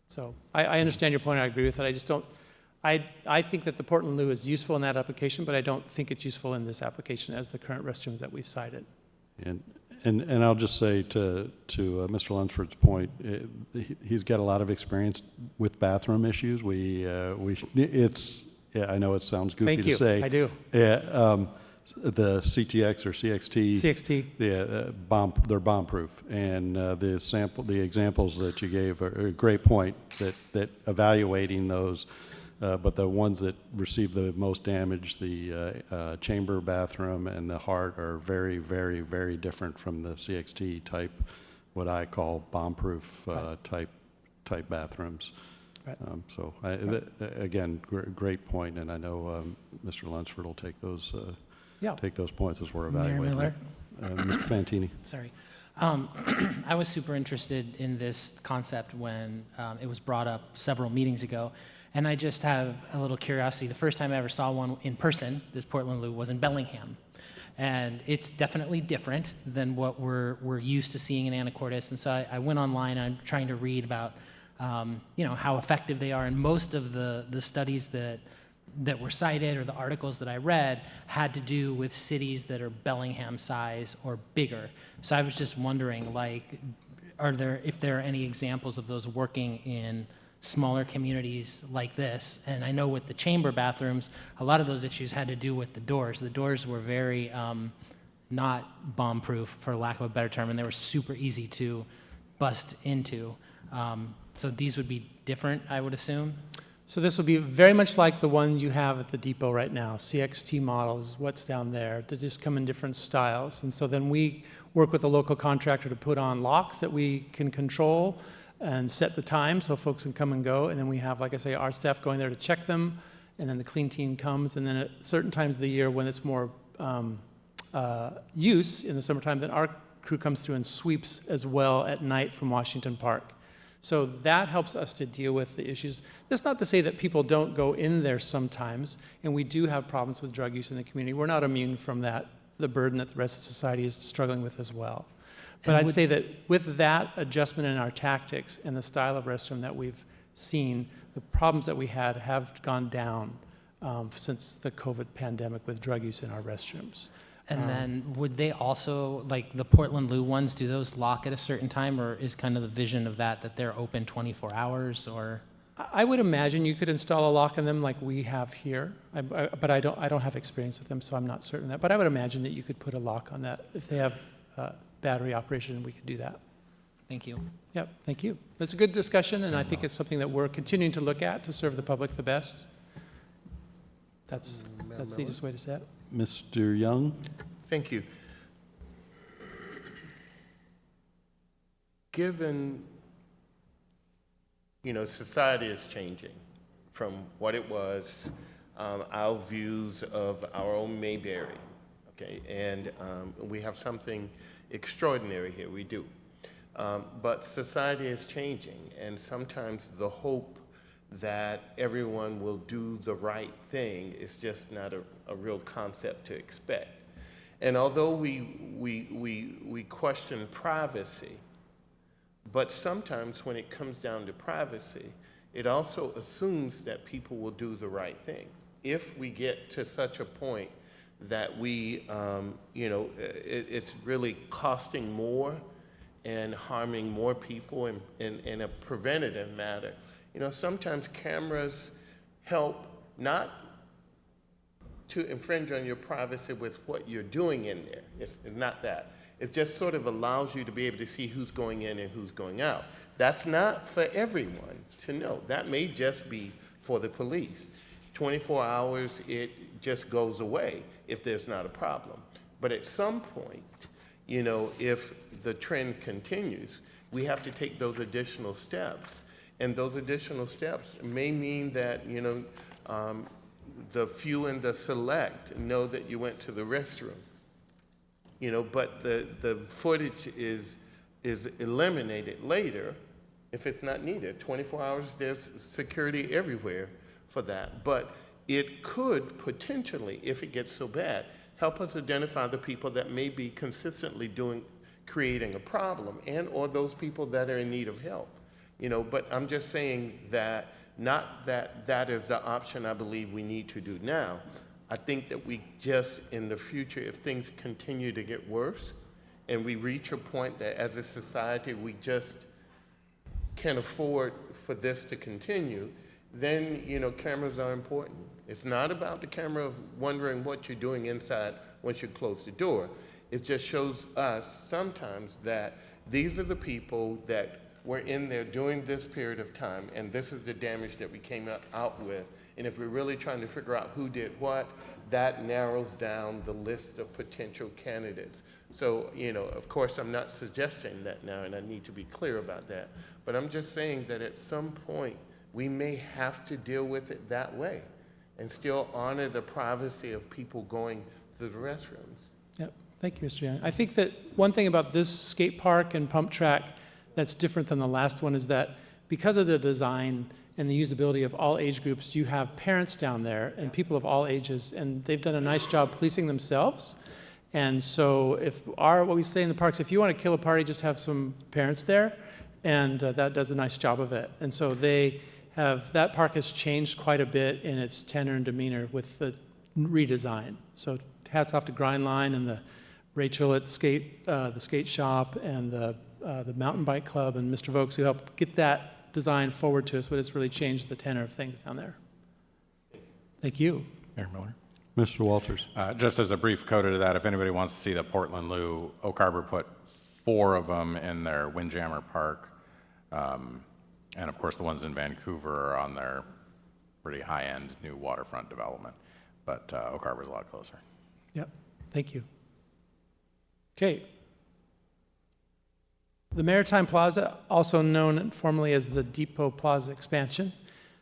So I understand your point. I agree with it. I just don't, I think that the Portland Loo is useful in that application, but I don't think it's useful in this application as the current restrooms that we've cited. And I'll just say to Mr. Lunsford's point, he's got a lot of experience with bathroom issues. I know it sounds goofy Thank you. to say. I do. Yeah, the CTX or CXT. Yeah, they're bomb-proof, and the examples that you gave are a great point. That evaluating those. But the ones that receive the most damage, the chamber bathroom and the heart, are very, very, very different from the CXT type, what I call bomb-proof type bathrooms. Right. So, again, great point, and I know Mr. Lunsford will take those Yeah. points as we're Mayor evaluating. Miller? Mr. Fantini. Sorry. I was super interested in this concept when it was brought up several meetings ago, and I just have a little curiosity. The first time I ever saw one in person, this Portland Loo, was in Bellingham. And it's definitely different than what we're used to seeing in Anacortes. And so I went online and I'm trying to read about how effective they are. And most of the studies that were cited or the articles that I read had to do with cities that are Bellingham size or bigger. So I was just wondering, if there are any examples of those working in smaller communities like this. And I know with the chamber bathrooms, a lot of those issues had to do with the doors. The doors were very not bomb-proof, for lack of a better term, and they were super easy to bust into. So these would be different, I would assume? So this will be very much like the ones you have at the depot right now. CXT models is what's down there. They just come in different styles. And so then we work with a local contractor to put on locks that we can control and set the time so folks can come and go. And then we have, like I say, our staff going there to check them. And then the clean team comes. And then at certain times of the year when it's more use in the summertime, then our crew comes through and sweeps as well at night from Washington Park. So that helps us to deal with the issues. That's not to say that people don't go in there sometimes, and we do have problems with drug use in the community. We're not immune from that, the burden that the rest of society is struggling with as well. But I'd say that with that adjustment in our tactics and the style of restroom that we've seen, the problems that we had have gone down since the COVID pandemic with drug use in our restrooms. And then would they also, like the Portland Loo ones, do those lock at a certain time, or is kind of the vision of that they're open 24 hours, or? I would imagine you could install a lock in them like we have here, but I don't have experience with them, so I'm not certain of that. But I would imagine that you could put a lock on that. If they have battery operation, we could do that. Thank you. Yep, thank you. It's a good discussion, and I think it's something that we're continuing to look at to serve the public the best. That's the easiest way to say it. Mr. Young? Thank you. Given, society is changing from what it was, our views of our own Mayberry, okay, and we have something extraordinary here, we do. But society is changing, and sometimes the hope that everyone will do the right thing is just not a real concept to expect. And although we question privacy, but sometimes when it comes down to privacy, it also assumes that people will do the right thing. If we get to such a point that we, it's really costing more and harming more people in a preventative matter. Sometimes cameras help not to infringe on your privacy with what you're doing in there. It's not that. It just sort of allows you to be able to see who's going in and who's going out. That's not for everyone to know. That may just be for the police. 24 hours, it just goes away if there's not a problem. But at some point, if the trend continues, we have to take those additional steps. And those additional steps may mean that, the few and the select know that you went to the restroom. But the footage is eliminated later if it's not needed. 24 hours, there's security everywhere for that. But it could potentially, if it gets so bad, help us identify the people that may be consistently creating a problem, and or those people that are in need of help. But I'm just saying that, not that that is the option I believe we need to do now. I think that we just, in the future, if things continue to get worse, and we reach a point that as a society we just can't afford for this to continue, then, cameras are important. It's not about the camera of wondering what you're doing inside once you close the door. It just shows us sometimes that these are the people that were in there during this period of time, and this is the damage that we came out with. And if we're really trying to figure out who did what, that narrows down the list of potential candidates. So, of course, I'm not suggesting that now, and I need to be clear about that. But I'm just saying that at some point, we may have to deal with it that way and still honor the privacy of people going to the restrooms. Yep. Thank you, Mr. Young. I think that one thing about this skate park and pump track that's different than the last one is that because of the design and the usability of all age groups, you have parents down there and people of all ages, and they've done a nice job policing themselves. And so what we say in the parks, if you want to kill a party, just have some parents there, and that does a nice job of it. And so that park has changed quite a bit in its tenor and demeanor with the redesign. So hats off to Grindline and Rachel at the skate shop and the mountain bike club and Mr. Vokes who helped get that design forward to us, but it's really changed the tenor of things down there. Thank you. Mayor Miller. Mr. Walters. Just as a brief coda to that, if anybody wants to see the Portland Loo, Oak Harbor put 4 of them in their Windjammer Park. And of course, the ones in Vancouver are on their pretty high-end new waterfront development. But Oak Harbor's a lot closer. Yep. Thank you. Okay. The Maritime Plaza, also known informally as the Depot Plaza expansion,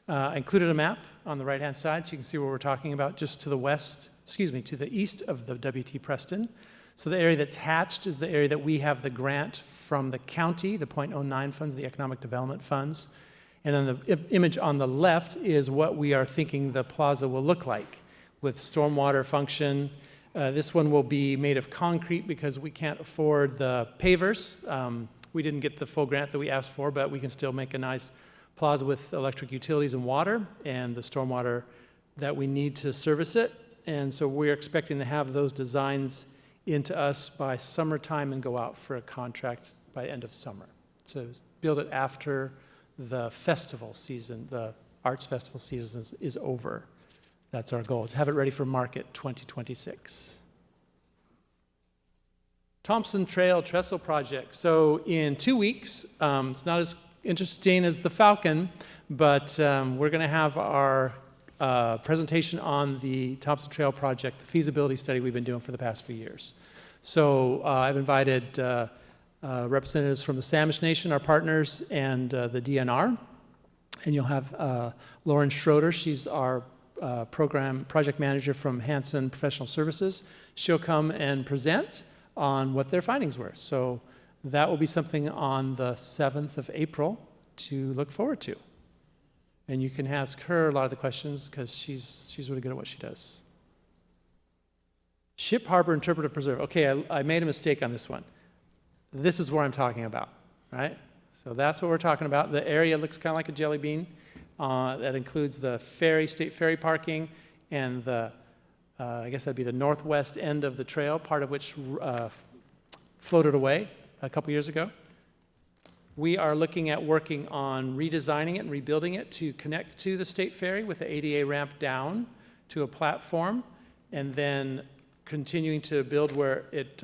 included a map on the right-hand side so you can see what we're talking about just to the to the east of the WT Preston. So the area that's hatched is the area that we have the grant from the county, the .09 funds, the economic development funds. And then the image on the left is what we are thinking the plaza will look like with stormwater function. This one will be made of concrete because we can't afford the pavers. We didn't get the full grant that we asked for, but we can still make a nice plaza with electric utilities and water and the stormwater that we need to service it. And so we're expecting to have those designs into us by summertime and go out for a contract by end of summer. So build it after the festival season, the arts festival season is over. That's our goal, to have it ready for market 2026. Thompson Trail Trestle Project. So in 2 weeks, it's not as interesting as the Falcon, but we're going to have our presentation on the Thompson Trail Project, the feasibility study we've been doing for the past few years. So I've invited representatives from the Samish Nation, our partners, and the DNR. And you'll have Lauren Schroeder. She's our project manager from Hanson Professional Services. She'll come and present on what their findings were. So that will be something on the 7th of April to look forward to. And you can ask her a lot of the questions because she's really good at what she does. Ship Harbor Interpretive Preserve. Okay, I made a mistake on this one. This is where I'm talking about, right? So that's what we're talking about. The area looks kind of like a jelly bean. That includes the state ferry parking and I guess that'd be the northwest end of the trail, part of which floated away a couple years ago. We are looking at working on redesigning it and rebuilding it to connect to the state ferry with the ADA ramp down to a platform, and then continuing to build where it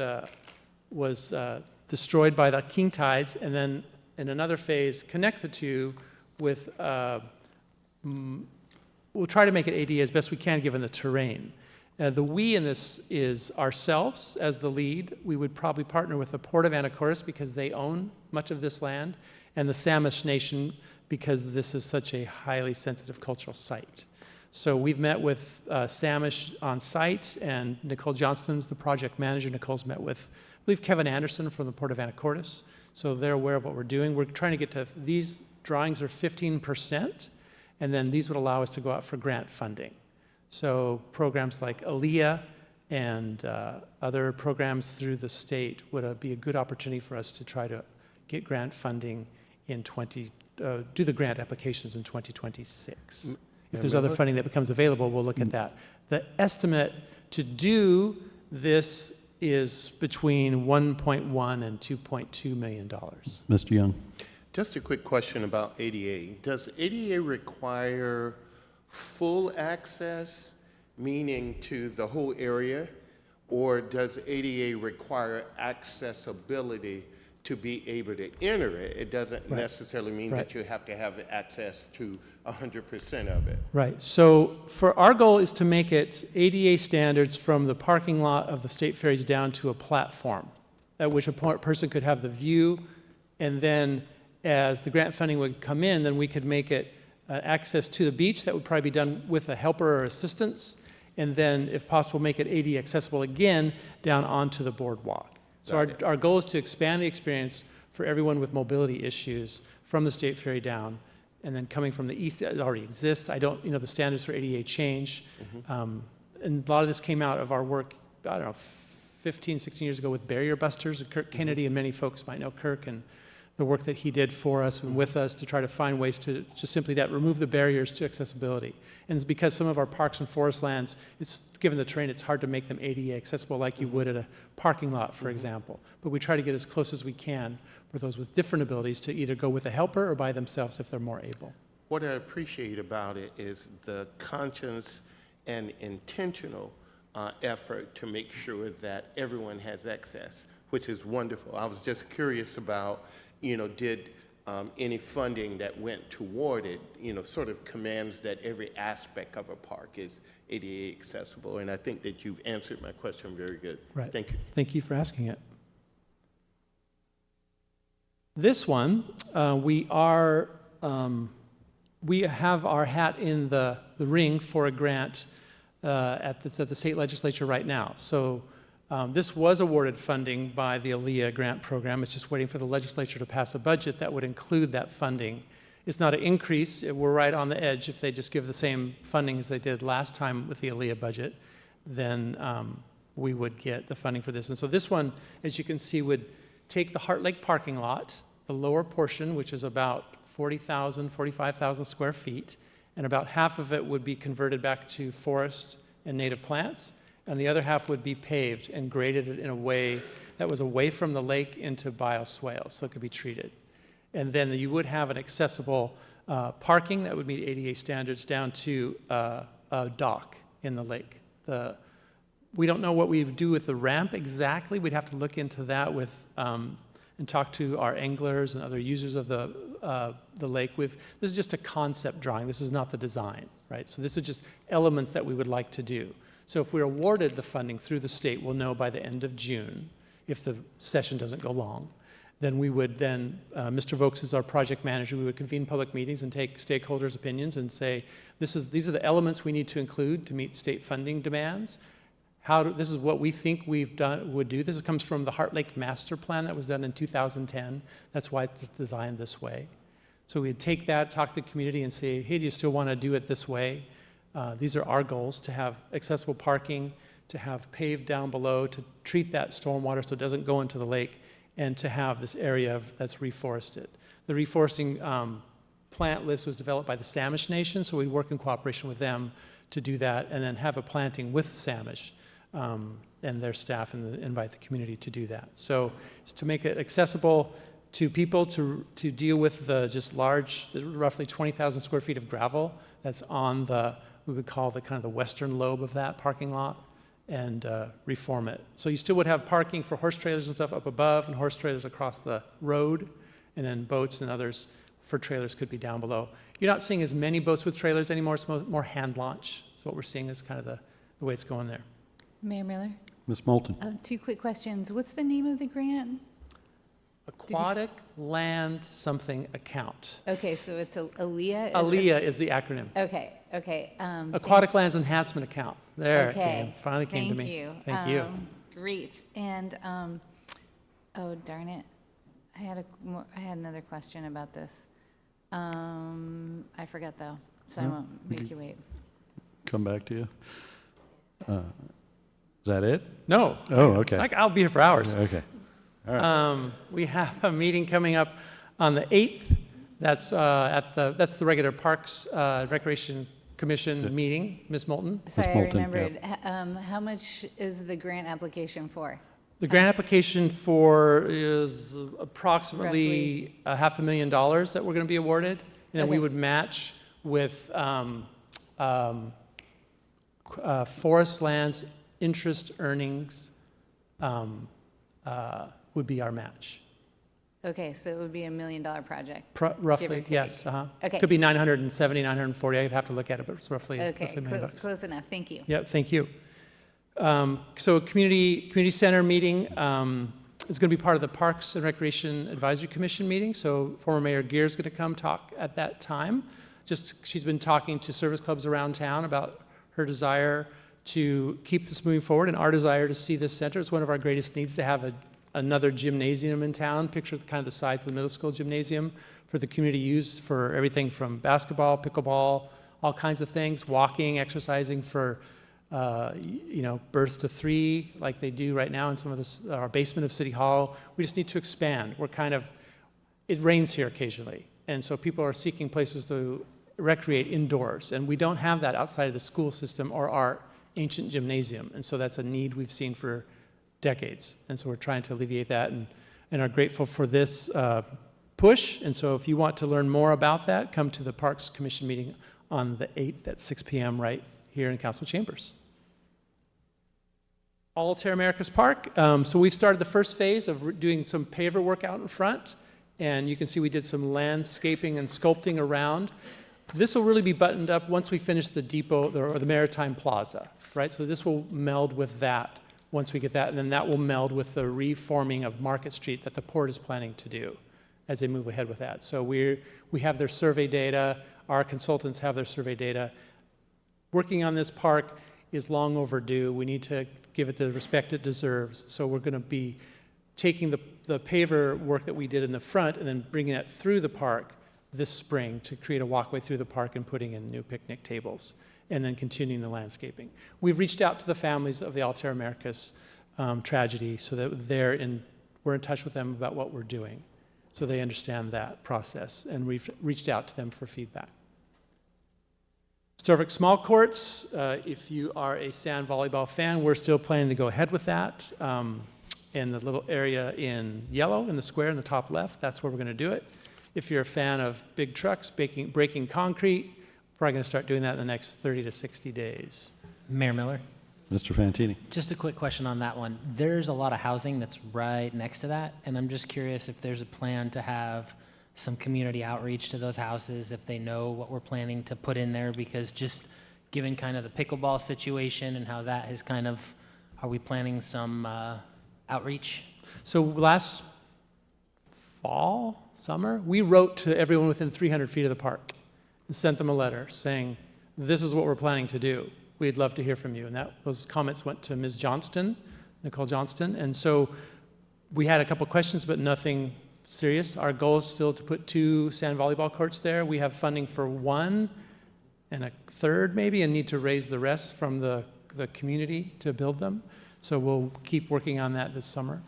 was destroyed by the king tides, and then in another phase connect the two with, we'll try to make it ADA as best we can given the terrain. The we in this is ourselves as the lead. We would probably partner with the Port of Anacortes because they own much of this land, and the Samish Nation because this is such a highly sensitive cultural site. So we've met with Samish on site, and Nicole Johnston's the project manager. Nicole's met with, I believe, Kevin Anderson from the Port of Anacortes. So they're aware of what we're doing. We're trying to get to, these drawings are 15%, and then these would allow us to go out for grant funding. So programs like ALIA and other programs through the state would be a good opportunity for us to try to get grant funding in do the grant applications in 2026. If there's other funding that becomes available, we'll look at that. The estimate to do this is between $1.1 and $2.2 million. Mr. Young. Just a quick question about ADA. Does ADA require full access, meaning to the whole area, or does ADA require accessibility to be able to enter it? It doesn't necessarily mean that you have to have access to 100% of it. Right. So for our goal is to make it ADA standards from the parking lot of the state ferries down to a platform at which a person could have the view, and then as the grant funding would come in, then we could make it access to the beach. That would probably be done with a helper or assistance. And then, if possible, make it ADA accessible again down onto the boardwalk. So our goal is to expand the experience for everyone with mobility issues from the State Ferry down. And then coming from the east, it already exists. The standards for ADA change. And a lot of this came out of our work, I don't know, 15, 16 years ago with barrier busters, Kirk Kennedy, and many folks might know Kirk, and the work that he did for us and with us to try to find ways to just simply remove the barriers to accessibility. And it's because some of our parks and forest lands, given the terrain, it's hard to make them ADA accessible like you would at a parking lot, for example. But we try to get as close as we can for those with different abilities to either go with a helper or by themselves if they're more able. What I appreciate about it is the conscious and intentional effort to make sure that everyone has access, which is wonderful. I was just curious about, did any funding that went toward it, sort of commands that every aspect of a park is ADA accessible. And I think that you've answered my question very good. Right. Thank you. Thank you for asking it. This one, we have our hat in the ring for a grant at the state legislature right now. So this was awarded funding by the ALEA grant program. It's just waiting for the legislature to pass a budget that would include that funding. It's not an increase. We're right on the edge. If they just give the same funding as they did last time with the ALEA budget, then we would get the funding for this. And so this one, as you can see, would take the Heart Lake parking lot, the lower portion, which is about 40,000, 45,000 square feet, and about half of it would be converted back to forest and native plants, and the other half would be paved and graded in a way that was away from the lake into bioswales, so it could be treated. And then you would have an accessible parking that would meet ADA standards down to a dock in the lake. We don't know what we would do with the ramp exactly. We'd have to look into that with and talk to our anglers and other users of the lake. This is just a concept drawing. This is not the design, right? So this is just elements that we would like to do. So if we're awarded the funding through the state, we'll know by the end of June, if the session doesn't go long. Then we would Mr. Vokes is our project manager, we would convene public meetings and take stakeholders' opinions and say, these are the elements we need to include to meet state funding demands. This is what we think would do. This comes from the Heart Lake Master Plan that was done in 2010. That's why it's designed this way. So we'd take that, talk to the community and say, hey, do you still want to do it this way? These are our goals, to have accessible parking, to have paved down below, to treat that stormwater so it doesn't go into the lake, and to have this area that's reforested. The reforesting plant list was developed by the Samish Nation, so we work in cooperation with them to do that, and then have a planting with Samish and their staff, and invite the community to do that. So it's to make it accessible to people to deal with the roughly 20,000 square feet of gravel that's on we would call the kind of the western lobe of that parking lot, and reform it. So you still would have parking for horse trailers and stuff up above, and horse trailers across the road, and then boats and others for trailers could be down below. You're not seeing as many boats with trailers anymore. It's more hand launch. So what we're seeing is kind of the way it's going there. Mayor Miller? Ms. Moulton. 2 quick questions. What's the name of the grant? Aquatic Land Something Account. Okay, so it's ALEA? ALEA is the acronym. Okay. Aquatic Lands Enhancement Account. There it came. Okay. Finally came to me. Thank you. Thank you. Great. And, oh, darn it. I had another question about this. I forgot, though, so I won't make you wait. Come back to you. Is that it? No. Oh, okay. I'll be here for hours. Okay. All right. We have a meeting coming up on the 8th. That's that's the regular Parks Recreation Commission meeting. Ms. Moulton? Sorry, I Moulton, remembered. How much is the grant application for? The grant application is approximately $500,000 that we're going to be awarded, and then we Okay. would match with forest lands interest earnings would be our match. Okay, so it would be $1 million project. Roughly, take. yes. Okay. Could be 970, 940. I'd have to look at it, but it's roughly Okay, $1 million. close enough. Thank you. Yeah, thank you. So community center meeting is going to be part of the Parks and Recreation Advisory Commission meeting. So former Mayor Gear is going to come talk at that time, she's been talking to service clubs around town about her desire to keep this moving forward and our desire to see this center. It's one of our greatest needs to have another gymnasium in town. Picture kind of the size of the middle school gymnasium for the community use for everything from basketball, pickleball, all kinds of things, walking, exercising for birth to 3, like they do right now in some of our basement of City Hall. We just need to expand. It rains here occasionally, and so people are seeking places to recreate indoors, and we don't have that outside of the school system or our ancient gymnasium, and so that's a need we've seen for decades, and so we're trying to alleviate that and are grateful for this push. And so if you want to learn more about that, come to the Parks Commission meeting on the 8th at 6 p.m. right here in Council Chambers. Altair Americas Park. So we've started the first phase of doing some paver work out in front, and you can see we did some landscaping and sculpting around. This will really be buttoned up once we finish the depot or the Maritime Plaza, right? So this will meld with that once we get that, and then that will meld with the reforming of Market Street that the port is planning to do as they move ahead with that. So we have their survey data, our consultants have their survey data. Working on this park is long overdue. We need to give it the respect it deserves. So we're going to be taking the paver work that we did in the front and then bringing it through the park this spring to create a walkway through the park and putting in new picnic tables, and then continuing the landscaping. We've reached out to the families of the Altair Americas tragedy so that we're in touch with them about what we're doing, so they understand that process, and we've reached out to them for feedback. Sturvik Small Courts, if you are a sand volleyball fan, we're still planning to go ahead with that. In the little area in yellow in the square in the top left, that's where we're going to do it. If you're a fan of big trucks breaking concrete, we're probably going to start doing that in the next 30 to 60 days. Mayor Miller, Mr. Fantini. just a quick question on that one. There's a lot of housing that's right next to that, and I'm just curious if there's a plan to have some community outreach to those houses, if they know what we're planning to put in there, because just given kind of the pickleball situation and how that is kind of, are we planning some outreach? So last summer, we wrote to everyone within 300 feet of the park and sent them a letter saying, this is what we're planning to do. We'd love to hear from you. And those comments went to Ms. Johnston, Nicole Johnston. And so we had a couple questions, but nothing serious. Our goal is still to put 2 sand volleyball courts there. We have funding for 1 and a third maybe, and need to raise the rest from the community to build them. So we'll keep working on that this summer.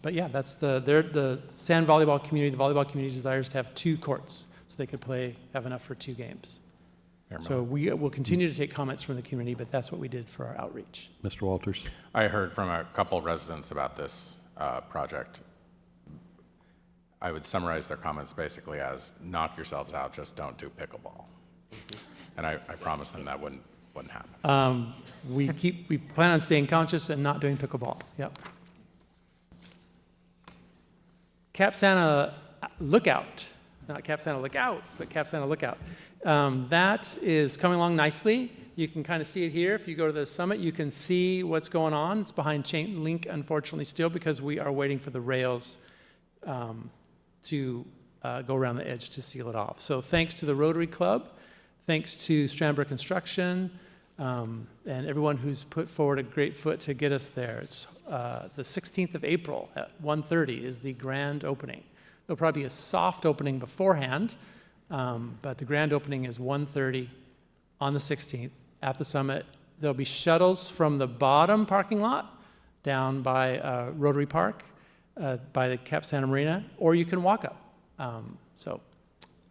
But yeah, that's the sand volleyball community. The volleyball community desires to have 2 courts so they could have enough for 2 games. So we will continue to take comments from the community, but that's what we did for our outreach. Mr. Walters. I heard from a couple residents about this project. I would summarize their comments basically as, knock yourselves out, just don't do pickleball. And I promised them that wouldn't happen. We plan on staying conscious and not doing pickleball. Yep. Cap Santa Lookout, not Cap Santa Lookout, but Cap Santa Lookout. That is coming along nicely. You can kind of see it here. If you go to the summit, you can see what's going on. It's behind chain link, unfortunately, still, because we are waiting for the rails to go around the edge to seal it off. So thanks to the Rotary Club, thanks to Strandberg Construction, and everyone who's put forward a great foot to get us there. It's the 16th of April at 1:30 is the grand opening. There'll probably be a soft opening beforehand, but the grand opening is 1:30 on the 16th at the summit. There'll be shuttles from the bottom parking lot down by Rotary Park, by the Cap Santa Marina, or you can walk up. So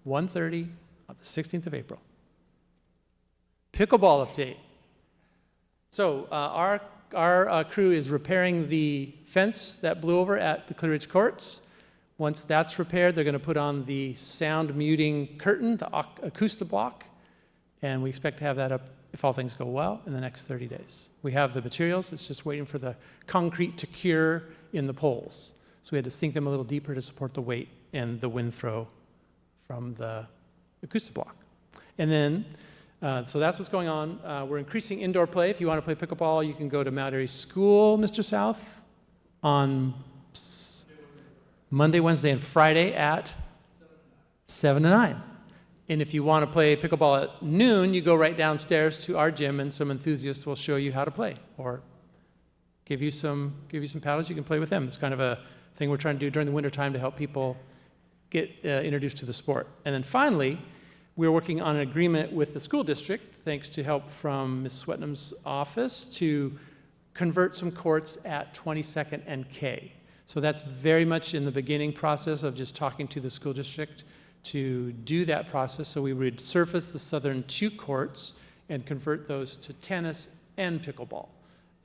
1:30 on the 16th of April. Pickleball update. So our crew is repairing the fence that blew over at the Clear Ridge Courts. Once that's repaired, they're going to put on the sound muting curtain, the acoustic block, and we expect to have that up, if all things go well, in the next 30 days. We have the materials. It's just waiting for the concrete to cure in the poles. So we had to sink them a little deeper to support the weight and the wind throw from the acoustic block. And then, so that's what's going on. We're increasing indoor play. If you want to play pickleball, you can go to Mount Airy School, Mr. South, on Monday, Wednesday, and Friday at 7 to 9. And if you want to play pickleball at noon, you go right downstairs to our gym, and some enthusiasts will show you how to play, or give you some paddles. You can play with them. It's kind of a thing we're trying to do during the wintertime to help people get introduced to the sport. And then finally, we're working on an agreement with the school district, thanks to help from Ms. Swetnam's office, to convert some courts at 22nd and K. So that's very much in the beginning process of just talking to the school district to do that process. So we would surface the southern 2 courts and convert those to tennis and pickleball,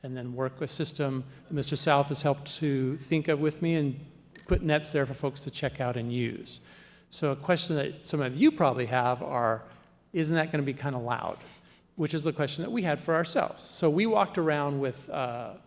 and then work a system that Mr. South has helped to think of with me and put nets there for folks to check out and use. So a question that some of you probably have are, isn't that going to be kind of loud? Which is the question that we had for ourselves. So we walked around with a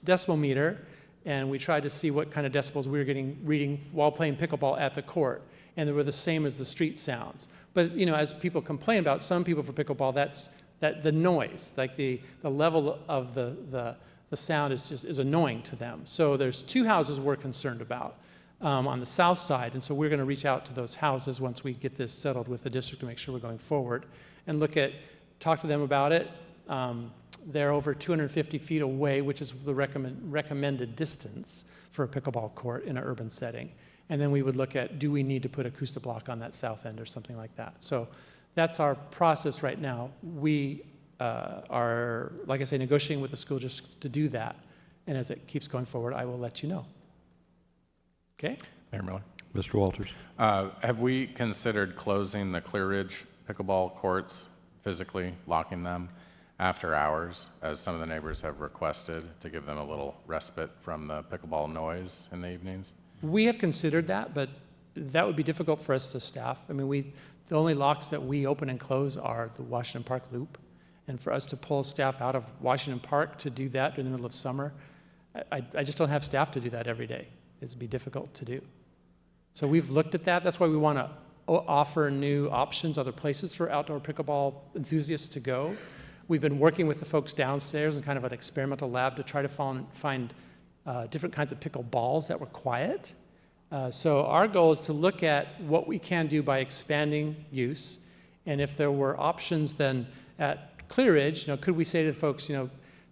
decibel meter, and we tried to see what kind of decibels we were reading while playing pickleball at the court, and they were the same as the street sounds. But as people complain about, some people for pickleball, that's the noise, like the level of the sound is annoying to them. So there's 2 houses we're concerned about on the south side, and so we're going to reach out to those houses once we get this settled with the district to make sure we're going forward, and talk to them about it. They're over 250 feet away, which is the recommended distance for a pickleball court in an urban setting. And then we would look at, do we need to put acoustic block on that south end or something like that? So that's our process right now. We are, like I say, negotiating with the school district to do that. And as it keeps going forward, I will let you know. Okay? Mayor Miller. Mr. Walters. Have we considered closing the Clear Ridge pickleball courts, physically locking them after hours, as some of the neighbors have requested, to give them a little respite from the pickleball noise in the evenings? We have considered that, but that would be difficult for us to staff. I mean, the only locks that we open and close are the Washington Park Loop. And for us to pull staff out of Washington Park to do that in the middle of summer, I just don't have staff to do that every day. It'd be difficult to do. So we've looked at that. That's why we want to offer new options, other places for outdoor pickleball enthusiasts to go. We've been working with the folks downstairs in kind of an experimental lab to try to find different kinds of pickleballs that were quiet. So our goal is to look at what we can do by expanding use. And if there were options then at Clear Ridge, could we say to the folks,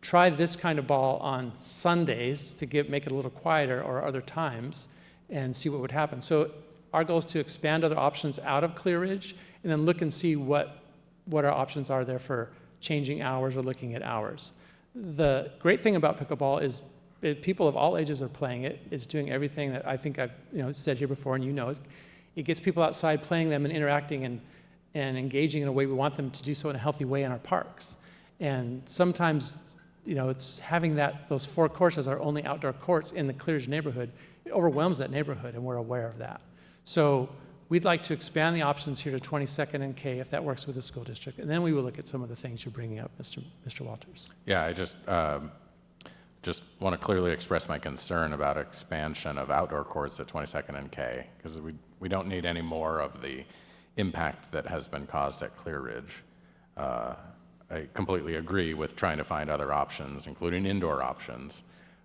try this kind of ball on Sundays to make it a little quieter, or other times, and see what would happen. So our goal is to expand other options out of Clear Ridge, and then look and see what our options are there for changing hours or looking at hours. The great thing about pickleball is people of all ages are playing it. It's doing everything that I think I've said here before, and it gets people outside playing them and interacting and engaging in a way we want them to do so in a healthy way in our parks. And sometimes, it's having those 4 courts as our only outdoor courts in the Clear Ridge neighborhood. It overwhelms that neighborhood, and we're aware of that. So we'd like to expand the options here to 22nd and K, if that works with the school district. And then we will look at some of the things you're bringing up, Mr. Walters. Yeah, I just want to clearly express my concern about expansion of outdoor courts at 22nd and K, because we don't need any more of the impact that has been caused at Clear Ridge. I completely agree with trying to find other options, including indoor options.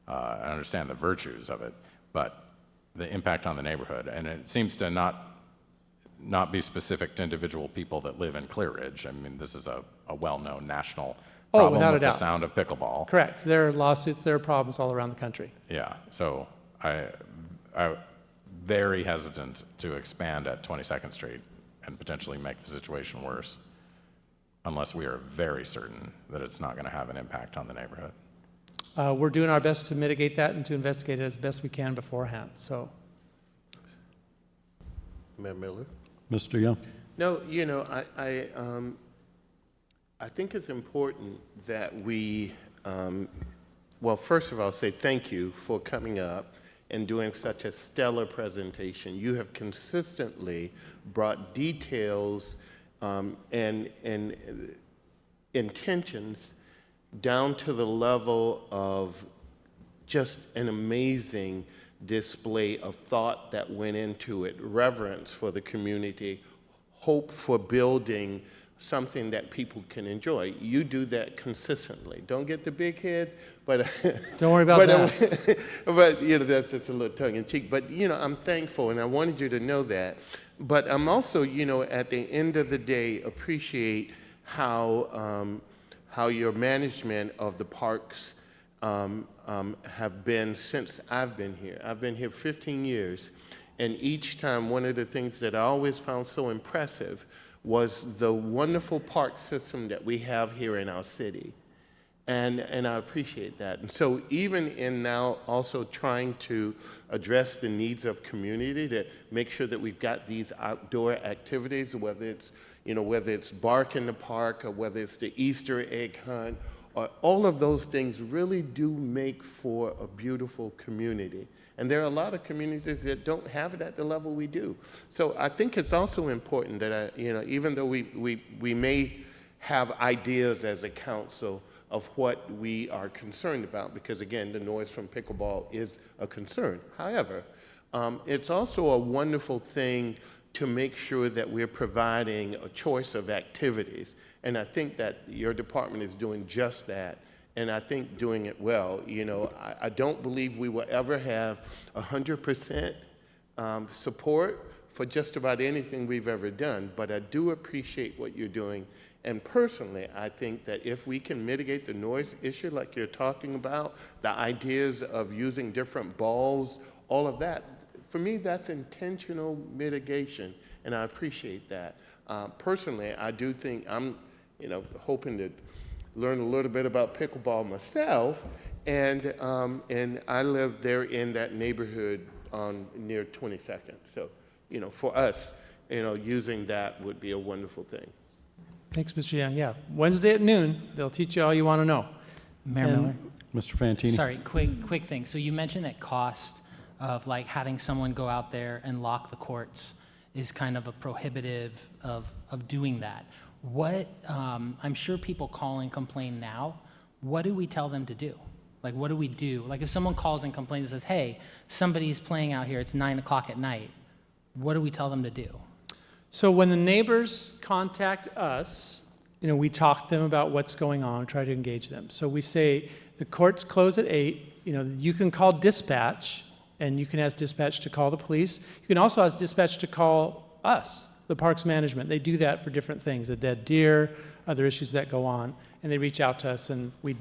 I understand the virtues of it, but the impact on the neighborhood, and it seems to not be specific to individual people that live in Clear Ridge. I mean, this is a well-known national problem without a with the doubt. sound of pickleball. Correct. There are lawsuits, there are problems all around the country. Yeah, so I'm very hesitant to expand at 22nd Street and potentially make the situation worse, unless we are very certain that it's not going to have an impact on the neighborhood. We're doing our best to mitigate that and to investigate it as best we can beforehand. So, Mayor Miller? Mr. Young. No, I think it's important that we, well, first of all, say thank you for coming up and doing such a stellar presentation. You have consistently brought details and intentions down to the level of just an amazing display of thought that went into it, reverence for the community, hope for building something that people can enjoy. You do that consistently. Don't get the big head, but Don't worry about that. but that's just a little tongue in cheek. But I'm thankful, and I wanted you to know that. But I'm also, at the end of the day, appreciate how your management of the parks have been since I've been here. I've been here 15 years, and each time one of the things that I always found so impressive was the wonderful park system that we have here in our city. And I appreciate that. And so even in now also trying to address the needs of community, to make sure that we've got these outdoor activities, whether it's bark in the park, or whether it's the Easter egg hunt, or all of those things really do make for a beautiful community. And there are a lot of communities that don't have it at the level we do. So I think it's also important that, even though we may have ideas as a council of what we are concerned about, because again, the noise from pickleball is a concern. However, it's also a wonderful thing to make sure that we're providing a choice of activities. And I think that your department is doing just that. And I think doing it well. I don't believe we will ever have 100% support for just about anything we've ever done, but I do appreciate what you're doing. And personally, I think that if we can mitigate the noise issue like you're talking about, the ideas of using different balls, all of that, for me, that's intentional mitigation, and I appreciate that. Personally, I do think I'm, hoping to learn a little bit about pickleball myself, and I live there in that neighborhood near 22nd. So, for us, using that would be a wonderful thing. Thanks, Mr. Young. Yeah, Wednesday at noon, they'll teach you all you want to know. Mayor And- Miller. Mr. Fantini? Sorry, quick thing. So you mentioned that cost of like having someone go out there and lock the courts is kind of a prohibitive of doing that. What, I'm sure people call and complain now. What do we tell them to do? Like, what do we do? Like, if someone calls and complains and says, hey, somebody's playing out here, it's 9 o'clock at night, what do we tell them to do? So when the neighbors contact us, we talk to them about what's going on, try to engage them. So we say, the courts close at 8, you can call dispatch, and you can ask dispatch to call the police. You can also ask dispatch to call us, the parks management. They do that for different things, a dead deer, other issues that go on, and they reach out to us, and we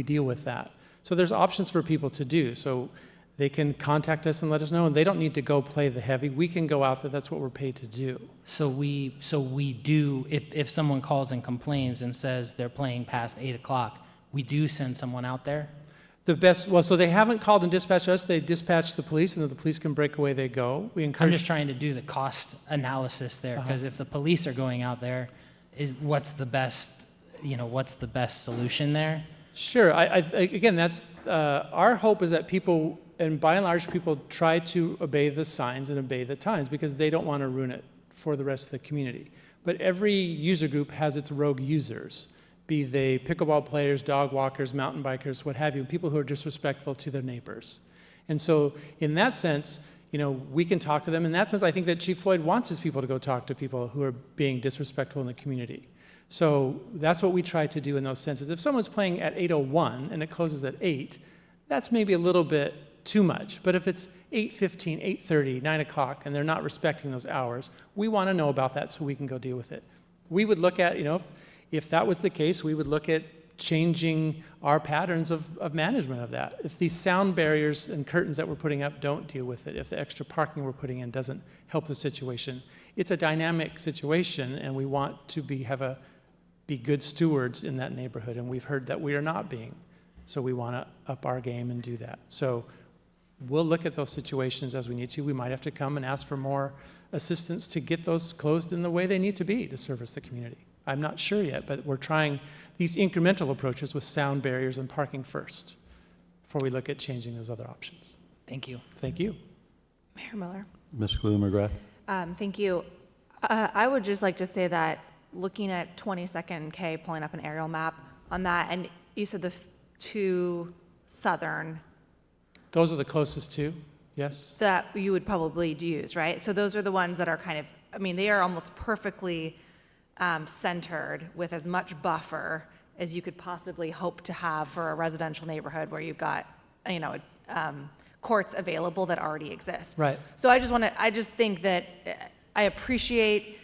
deal with that. So there's options for people to do. So they can contact us and let us know, and they don't need to go play the heavy. We can go out there. That's what we're paid to do. So we do, if someone calls and complains and says they're playing past 8 o'clock, we do send someone out there? So they haven't called and dispatched us. They dispatch the police, and if the police can break away, they go. We encourage. I'm just trying to do the cost analysis there, because if the police are going out there, what's the best solution there? Sure. Again, that's our hope is that people, and by and large, people try to obey the signs and obey the times because they don't want to ruin it for the rest of the community. But every user group has its rogue users, be they pickleball players, dog walkers, mountain bikers, what have you, people who are disrespectful to their neighbors. And so in that sense, we can talk to them. In that sense, I think that Chief Floyd wants his people to go talk to people who are being disrespectful in the community. So that's what we try to do in those senses. If someone's playing at 8:01 and it closes at 8, that's maybe a little bit too much. But if it's 8:15, 8:30, 9 o'clock, and they're not respecting those hours, we want to know about that so we can go deal with it. We would look at, if that was the case, we would look at changing our patterns of management of that. If these sound barriers and curtains that we're putting up don't deal with it, if the extra parking we're putting in doesn't help the situation, it's a dynamic situation, and we want to be good stewards in that neighborhood, and we've heard that we are not being. So we want to up our game and do that. So we'll look at those situations as we need to. We might have to come and ask for more assistance to get those closed in the way they need to be to service the community. I'm not sure yet, but we're trying these incremental approaches with sound barriers and parking first before we look at changing those other options. Thank you. Thank you. Mayor Miller. Ms. Cleveland McGrath? Thank you. I would just like to say that looking at 22nd K, pulling up an aerial map on that, and you said the two southern. Those are the closest two, yes? That you would probably use, right? So those are the ones that are kind of, they are almost perfectly centered with as much buffer as you could possibly hope to have for a residential neighborhood where you've got, courts available that already exist. Right. So I just think that I appreciate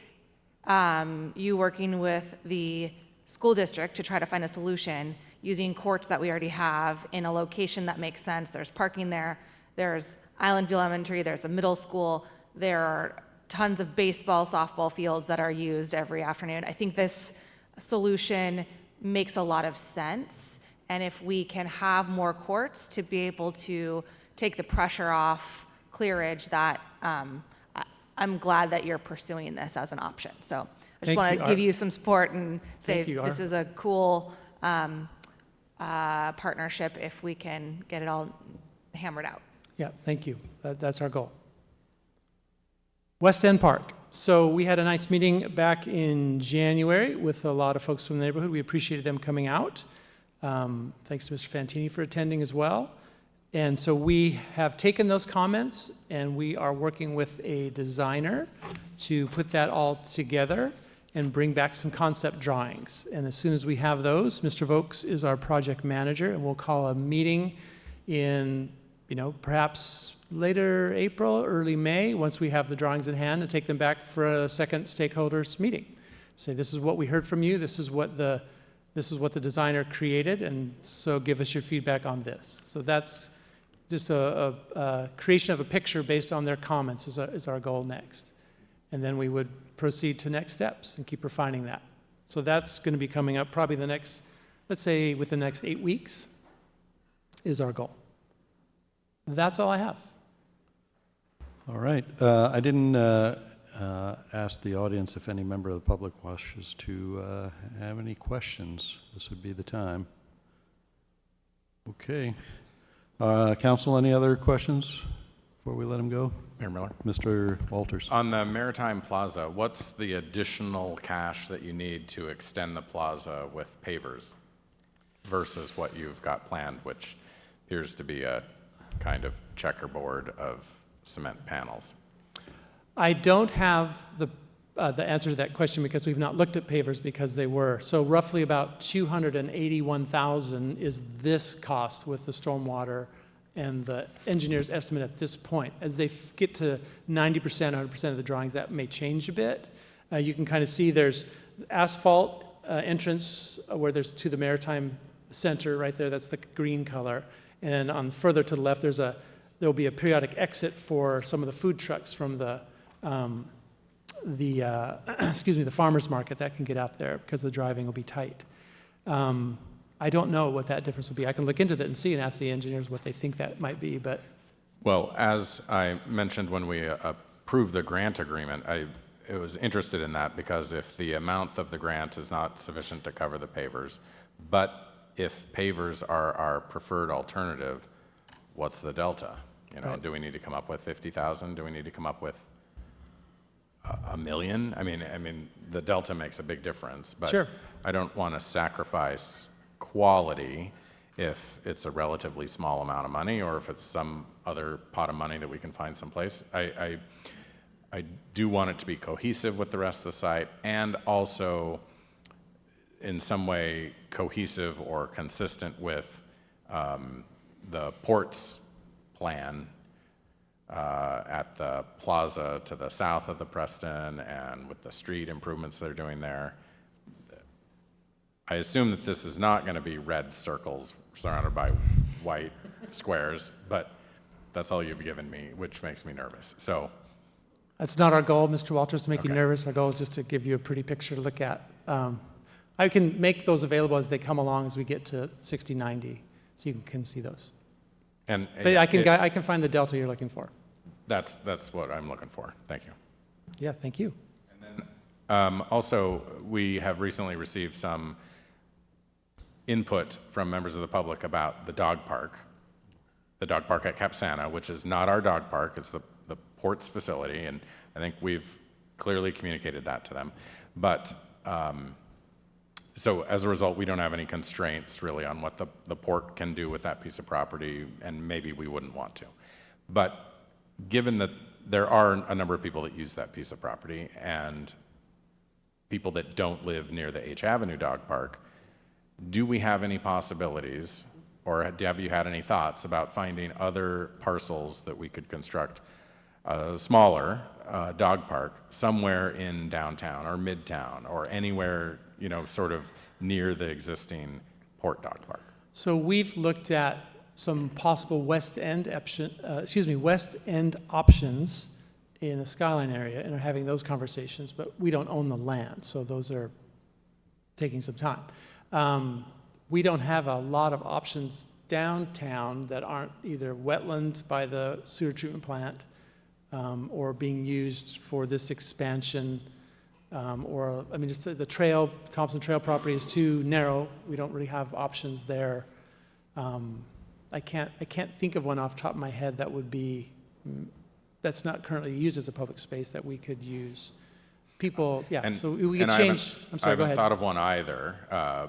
you working with the school district to try to find a solution using courts that we already have in a location that makes sense. There's parking there, there's Island View Elementary, there's a middle school, there are tons of baseball, softball fields that are used every afternoon. I think this solution makes a lot of sense. And if we can have more courts to be able to take the pressure off clearage, that I'm glad that you're pursuing this as an option. So I just Thank want you, to Art. give you some support and say Thank you, this Art. is a cool partnership if we can get it all hammered out. Yeah, thank you. That's our goal. West End Park. So we had a nice meeting back in January with a lot of folks from the neighborhood. We appreciated them coming out. Thanks to Mr. Fantini for attending as well. And so we have taken those comments and we are working with a designer to put that all together and bring back some concept drawings. And as soon as we have those, Mr. Vokes is our project manager, and we'll call a meeting in, perhaps later April, early May, once we have the drawings in hand, and take them back for a second stakeholders meeting. Say, this is what we heard from you, this is what the designer created, and so give us your feedback on this. So that's just a creation of a picture based on their comments is our goal next. And then we would proceed to next steps and keep refining that. So that's going to be coming up probably let's say within the next 8 weeks is our goal. That's all I have. All right. I didn't ask the audience if any member of the public wishes to have any questions. This would be the time. Okay. Council, any other questions before we let him go? Mayor Miller? Mr. Walters. On the Maritime Plaza, what's the additional cash that you need to extend the plaza with pavers versus what you've got planned, which appears to be a kind of checkerboard of cement panels? I don't have the answer to that question because we've not looked at pavers because they were. So roughly about $281,000 is this cost with the stormwater and the engineer's estimate at this point. As they get to 90%, 100% of the drawings, that may change a bit. You can kind of see there's asphalt entrance where there's to the Maritime Center right there. That's the green color. And on further to the left, there'll be a periodic exit for some of the food trucks from the farmer's market that can get out there because the driving will be tight. I don't know what that difference will be. I can look into that and see and ask the engineers what they think that might be, but. Well, as I mentioned when we approved the grant agreement, I was interested in that because if the amount of the grant is not sufficient to cover the pavers, but if pavers are our preferred alternative, what's the delta? Right. Do we need to come up with 50,000? Do we need to come up with $1 million? I mean, the delta makes a big difference, but Sure. I don't want to sacrifice quality if it's a relatively small amount of money or if it's some other pot of money that we can find someplace. I do want it to be cohesive with the rest of the site and also in some way cohesive or consistent with the port's plan at the plaza to the south of the Preston and with the street improvements they're doing there. I assume that this is not going to be red circles surrounded by white squares, but that's all you've given me, which makes me nervous. So That's not our goal, Mr. Walters, to make you Okay. nervous. Our goal is just to give you a pretty picture to look at. I can make those available as they come along as we get to 60, 90, so you can see those. and But I can find the delta you're looking for. that's what I'm looking for. Thank you. Yeah, thank you. Also, we have recently received some input from members of the public about the dog park at Capsana, which is not our dog park, it's the port's facility, and I think we've clearly communicated that to them. But, so as a result, we don't have any constraints really on what the port can do with that piece of property, and maybe we wouldn't want to. But given that there are a number of people that use that piece of property, and people that don't live near the H Avenue Dog Park, do we have any possibilities, or have you had any thoughts about finding other parcels that we could construct a smaller dog park somewhere in downtown or midtown or anywhere, you know, sort of near the existing Port Dog Park? So we've looked at some possible West End options in the Skyline area and are having those conversations, but we don't own the land, so those are taking some time. We don't have a lot of options downtown that aren't either wetland by the sewer treatment plant or being used for this expansion, just the trail, Thompson Trail property is too narrow. We don't really have options there. I can't think of one off the top of my head that would be, that's not currently used as a public space that we could use. People, yeah, so we could change. I'm sorry, go I haven't ahead. thought of one either,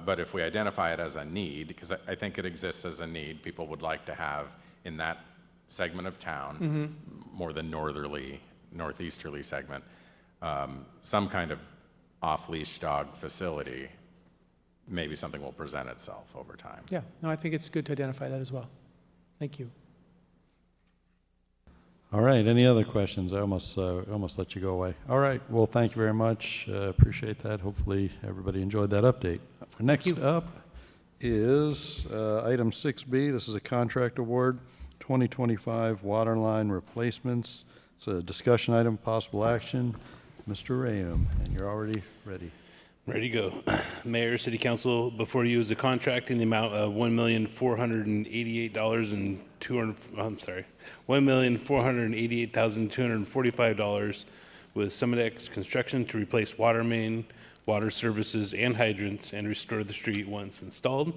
but if we identify it as a need, because I think it exists as a need, people would like to have in that segment of town, more the northeasterly segment, some kind of off-leash dog facility. Maybe something will present itself over time. Yeah, no, I think it's good to identify that as well. Thank you. All right, any other questions? I almost let you go away. All right, well, thank you very much. Appreciate that. Hopefully, everybody enjoyed that update. Next up is item 6B. This is a contract award, 2025 water line replacements. It's a discussion item, possible action. Mr. Rayum, and you're already ready. Ready to go. Mayor, City Council, before you is a contract in the amount of $1,488,245 with Summidex Construction to replace water main, water services, and hydrants and restore the street once installed.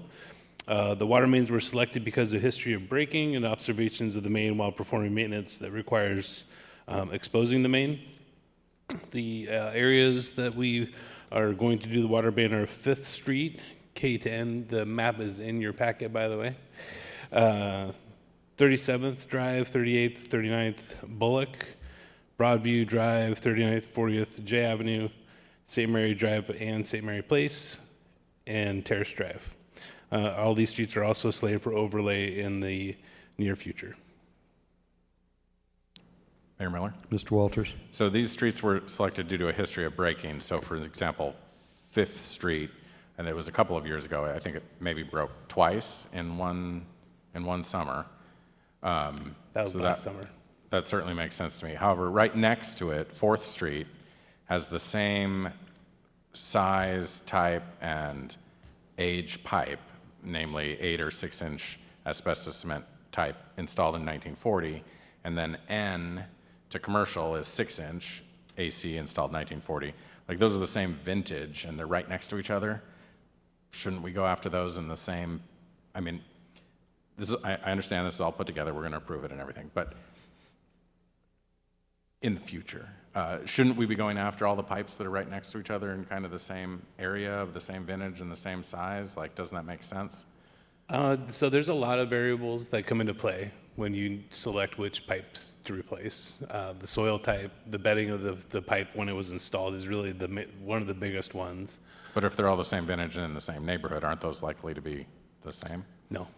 The water mains were selected because of history of breaking and observations of the main while performing maintenance that requires exposing the main. The areas that we are going to do the water main are 5th Street, K to N. The map is in your packet, by the way. 37th Drive, 38th, 39th Bullock, Broadview Drive, 39th, 40th J Avenue, St. Mary Drive and St. Mary Place, and Terrace Drive. All these streets are also slated for overlay in the near future. Mayor Miller? Mr. Walters? So these streets were selected due to a history of breaking. So for example, 5th Street, and it was a couple of years ago, I think it maybe broke twice in one summer. That was last summer. That certainly makes sense to me. However, right next to it, 4th Street has the same size, type, and age pipe, namely 8 or 6 inch asbestos cement type installed in 1940, and then N to commercial is 6 inch AC installed 1940. Like those are the same vintage and they're right next to each other. Shouldn't we go after those in the same, I mean, I understand this is all put together, we're going to approve it and everything, but in the future, shouldn't we be going after all the pipes that are right next to each other in kind of the same area of the same vintage and the same size? Like, doesn't that make sense? So there's a lot of variables that come into play when you select which pipes to replace. The soil type, the bedding of the pipe when it was installed is really one of the biggest ones. But if they're all the same vintage and in the same neighborhood, aren't those likely to be the same? No.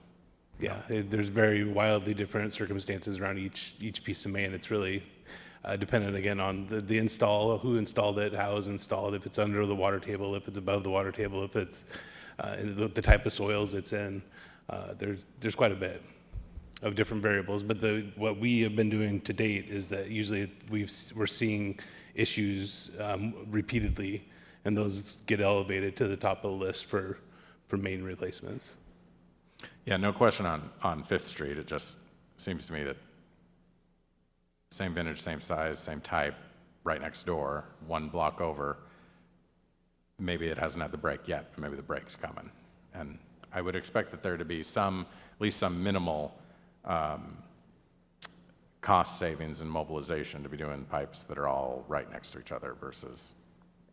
Yeah, there's very wildly different circumstances around each piece of main. It's really dependent again on the install, who installed it, how it was installed, if it's under the water table, if it's above the water table, if it's the type of soils it's in. There's quite a bit of different variables, but what we have been doing to date is that usually we're seeing issues repeatedly, and those get elevated to the top of the list for main replacements. Yeah, no question on 5th Street. It just seems to me that same vintage, same size, same type, right next door, one block over. Maybe it hasn't had the break yet, but maybe the break's coming. And I would expect that there to be at least some minimal cost savings and mobilization to be doing pipes that are all right next to each other versus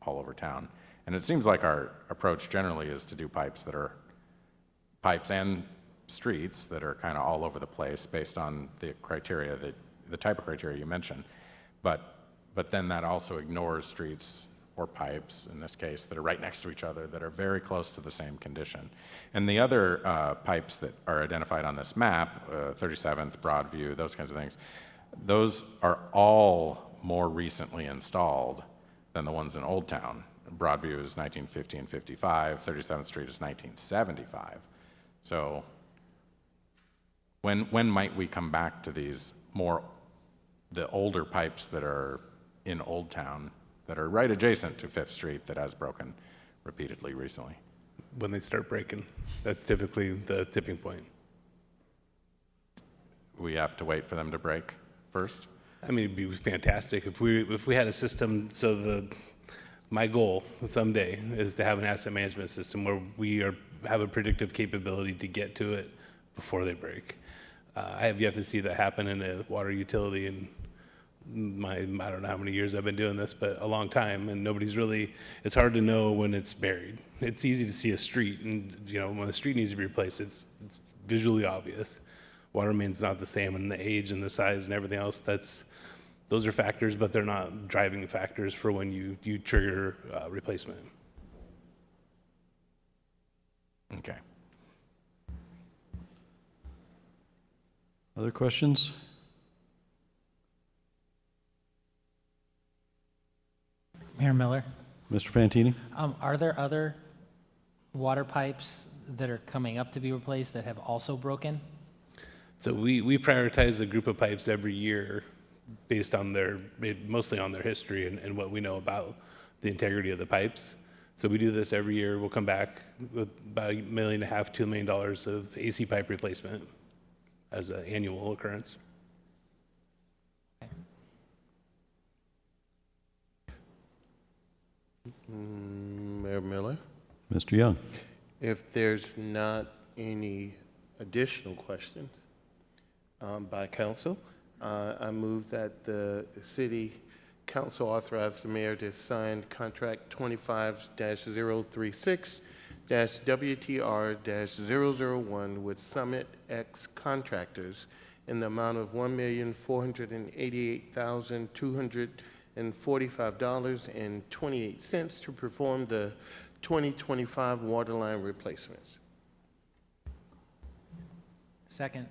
all over town. And it seems like our approach generally is to do pipes and streets that are kind of all over the place based on the criteria, the type of criteria you mentioned. But then that also ignores streets or pipes, in this case, that are right next to each other that are very close to the same condition. And the other pipes that are identified on this map, 37th, Broadview, those kinds of things, those are all more recently installed than the ones in Old Town. Broadview is 1950 and 55, 37th Street is 1975. So when might we come back to these the older pipes that are in Old Town that are right adjacent to 5th Street that has broken repeatedly recently? When they start breaking, that's typically the tipping point. We have to wait for them to break first? I mean, it'd be fantastic if we had a system. So my goal someday is to have an asset management system where we have a predictive capability to get to it before they break. I have yet to see that happen in a water utility in I don't know how many years I've been doing this, but a long time, and it's hard to know when it's buried. It's easy to see a street, and when the street needs to be replaced, it's visually obvious. Water main's not the same, and the age and the size and everything else, those are factors, but they're not driving factors for when you trigger replacement. Okay. Other questions? Mayor Miller, Mr. Fantini? are there other water pipes that are coming up to be replaced that have also broken? So we prioritize a group of pipes every year based on mostly on their history and what we know about the integrity of the pipes. So we do this every year. We'll come back with about $1.5 million, $2 million of AC pipe replacement as an annual occurrence. Mayor Miller, Mr. Young? if there's not any additional questions by council, I move that the city council authorize the mayor to sign contract 25-036-WTR-001 with Summit X Contractors in the amount of $1,488,245.28 to perform the 2025 water line replacements. Second.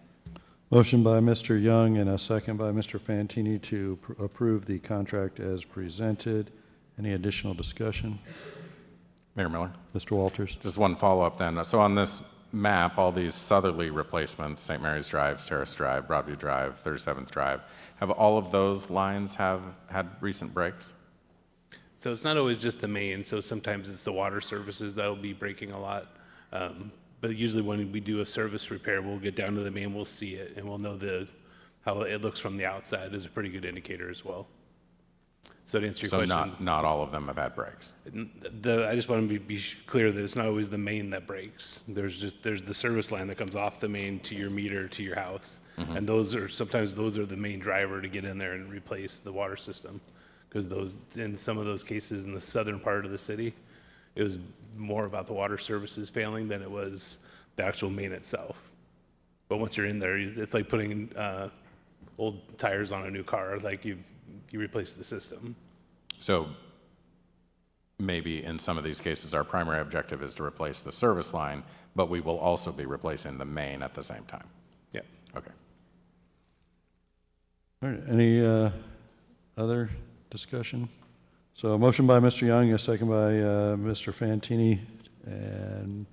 Motion by Mr. Young and a second by Mr. Fantini to approve the contract as presented. Any additional discussion? Mayor Miller? Mr. Walters? Just one follow-up then. So on this map, all these southerly replacements, St. Mary's Drive, Terrace Drive, Broadview Drive, 37th Drive, have all of those lines have had recent breaks? So it's not always just the main. So sometimes it's the water services that'll be breaking a lot. But usually when we do a service repair, we'll get down to the main, we'll see it, and we'll know how it looks from the outside is a pretty good indicator as well. So to answer your question. So not all of them have had breaks? I just want to be clear that it's not always the main that breaks. There's the service line that comes off the main to your meter to your house. Mm-hmm. And sometimes those are the main driver to get in there and replace the water system. Because in some of those cases in the southern part of the city, it was more about the water services failing than it was the actual main itself. But once you're in there, it's like putting old tires on a new car. Like you replace the system. So maybe in some of these cases, our primary objective is to replace the service line, but we will also be replacing the main at the same time. Yeah. Okay. All right, any other discussion? So a motion by Mr. Young, a second by Mr. Fantini, and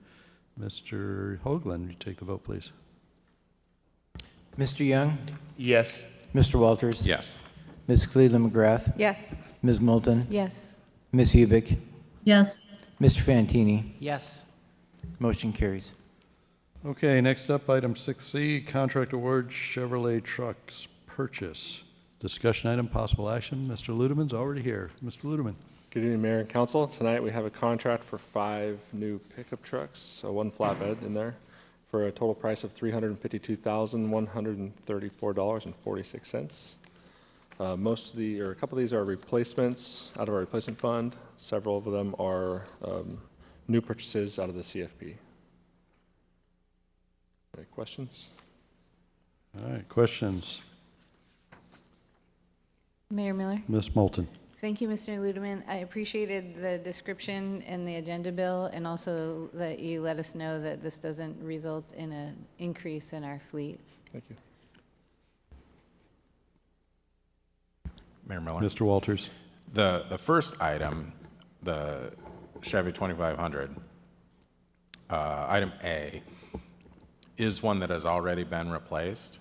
Mr. Hoagland. You take the vote, please. Mr. Young? Yes. Mr. Walters? Yes. Ms. Cleveland McGrath? Yes. Ms. Moulton? Yes. Ms. Hubick? Yes. Mr. Fantini? Yes. Motion carries. Okay, next up, item 6C, contract award Chevrolet trucks purchase. Discussion item, possible action. Mr. Ludeman's already here. Mr. Ludeman. Good evening, Mayor and Council. Tonight we have a contract for 5 new pickup trucks, so 1 flatbed in there, for a total price of $352,134.46. A couple of these are replacements out of our replacement fund. Several of them are new purchases out of the CFP. Any questions? All right, questions? Mayor Miller, Ms. Moulton. Thank you, Mr. Ludeman. I appreciated the description in the agenda bill, and also that you let us know that this doesn't result in an increase in our fleet. Thank you. Mayor Miller. Mr. Walters. The first item, the Chevy 2500, item A, is one that has already been replaced.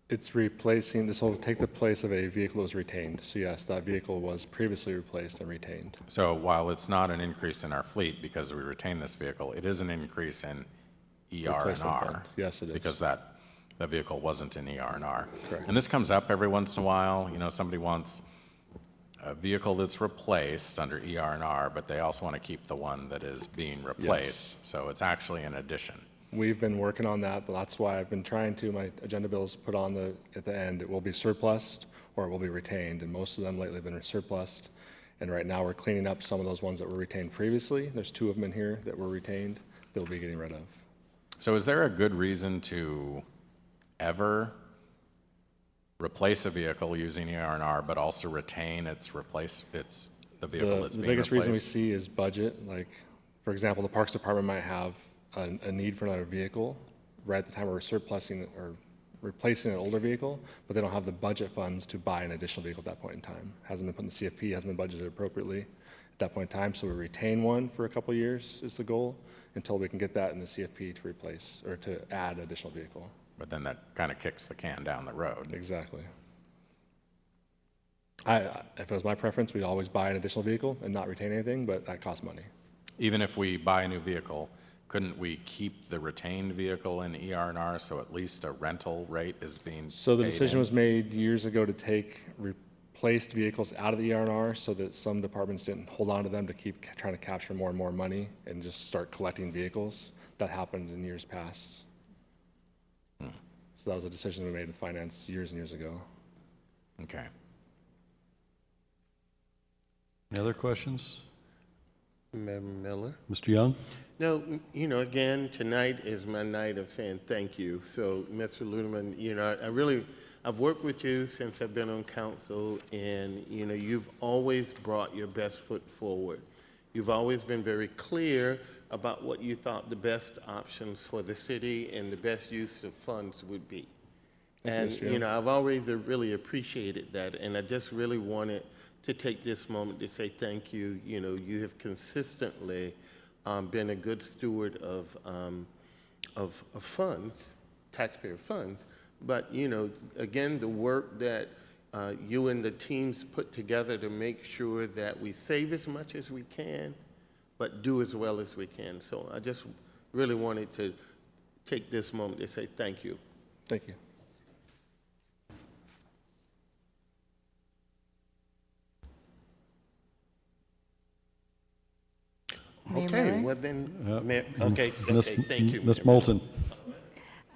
It's replacing, this will take the place of a vehicle that was retained. So yes, that vehicle was previously replaced and retained. So while it's not an increase in our fleet because we retain this vehicle, it is an increase in ER and Replacement fund. R. Yes, it is. Because that vehicle wasn't in ER and R. Correct. And this comes up every once in a while. You know, somebody wants a vehicle that's replaced under ER and R, but they also want to keep the one that is being replaced. So it's actually an addition. We've been working on that, but that's why I've been trying to, my agenda bills put on at the end, it will be surplused or it will be retained, and most of them lately have been surplused. And right now, we're cleaning up some of those ones that were retained previously. There's 2 of them in here that were retained that we'll be getting rid of. So is there a good reason to ever replace a vehicle using ER and R, but also retain the vehicle that's The being replaced? biggest reason we see is budget. Like, for example, the Parks Department might have a need for another vehicle right at the time we're surplusing or replacing an older vehicle, but they don't have the budget funds to buy an additional vehicle at that point in time. Hasn't been put in the CFP, hasn't been budgeted appropriately at that point in time, so we retain one for a couple of years is the goal until we can get that in the CFP to replace or to add an additional vehicle. But then that kind of kicks the can down the road. Exactly. If it was my preference, we'd always buy an additional vehicle and not retain anything, but that costs money. Even if we buy a new vehicle, couldn't we keep the retained vehicle in ER and R so at least a rental rate is being So the paid decision in? was made years ago to take replaced vehicles out of the ER&R so that some departments didn't hold on to them to keep trying to capture more and more money and just start collecting vehicles. That happened in years past. So that was a decision we made with finance years and years ago. Okay. Any other questions? Mayor Miller? Mr. Young? No, you know, again, tonight is my night of saying thank you. So, Mr. Ludeman, you know, I've worked with you since I've been on council, and, you know, you've always brought your best foot forward. You've always been very clear about what you thought the best options for the city and the best use of funds would be. And, you know, I've always really appreciated that, and I just really wanted to take this moment to say thank you. You know, you have consistently been a good steward of funds, taxpayer funds. But, you know, again, the work that you and the teams put together to make sure that we save as much as we can, but do as well as we can. So I just really wanted to take this moment to say thank you. Thank you. Mayor Okay, Miller? well then, Miss- thank you. Ms. Moulton.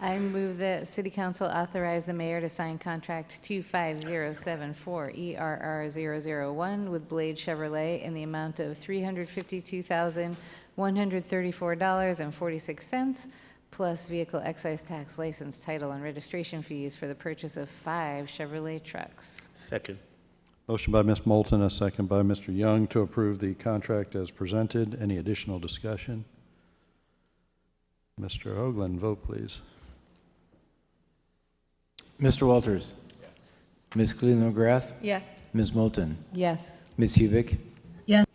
I move that City Council authorize the mayor to sign contract 25074 ERR001 with Blade Chevrolet in the amount of $352,134.46, plus vehicle excise tax, license, title, and registration fees for the purchase of 5 Chevrolet trucks. Second. Motion by Ms. Moulton, a second by Mr. Young to approve the contract as presented. Any additional discussion? Mr. Hoagland, vote please. Mr. Walters? Ms. Cleveland McGrath? Yes. Ms. Moulton? Yes. Ms. Hubick? Yes.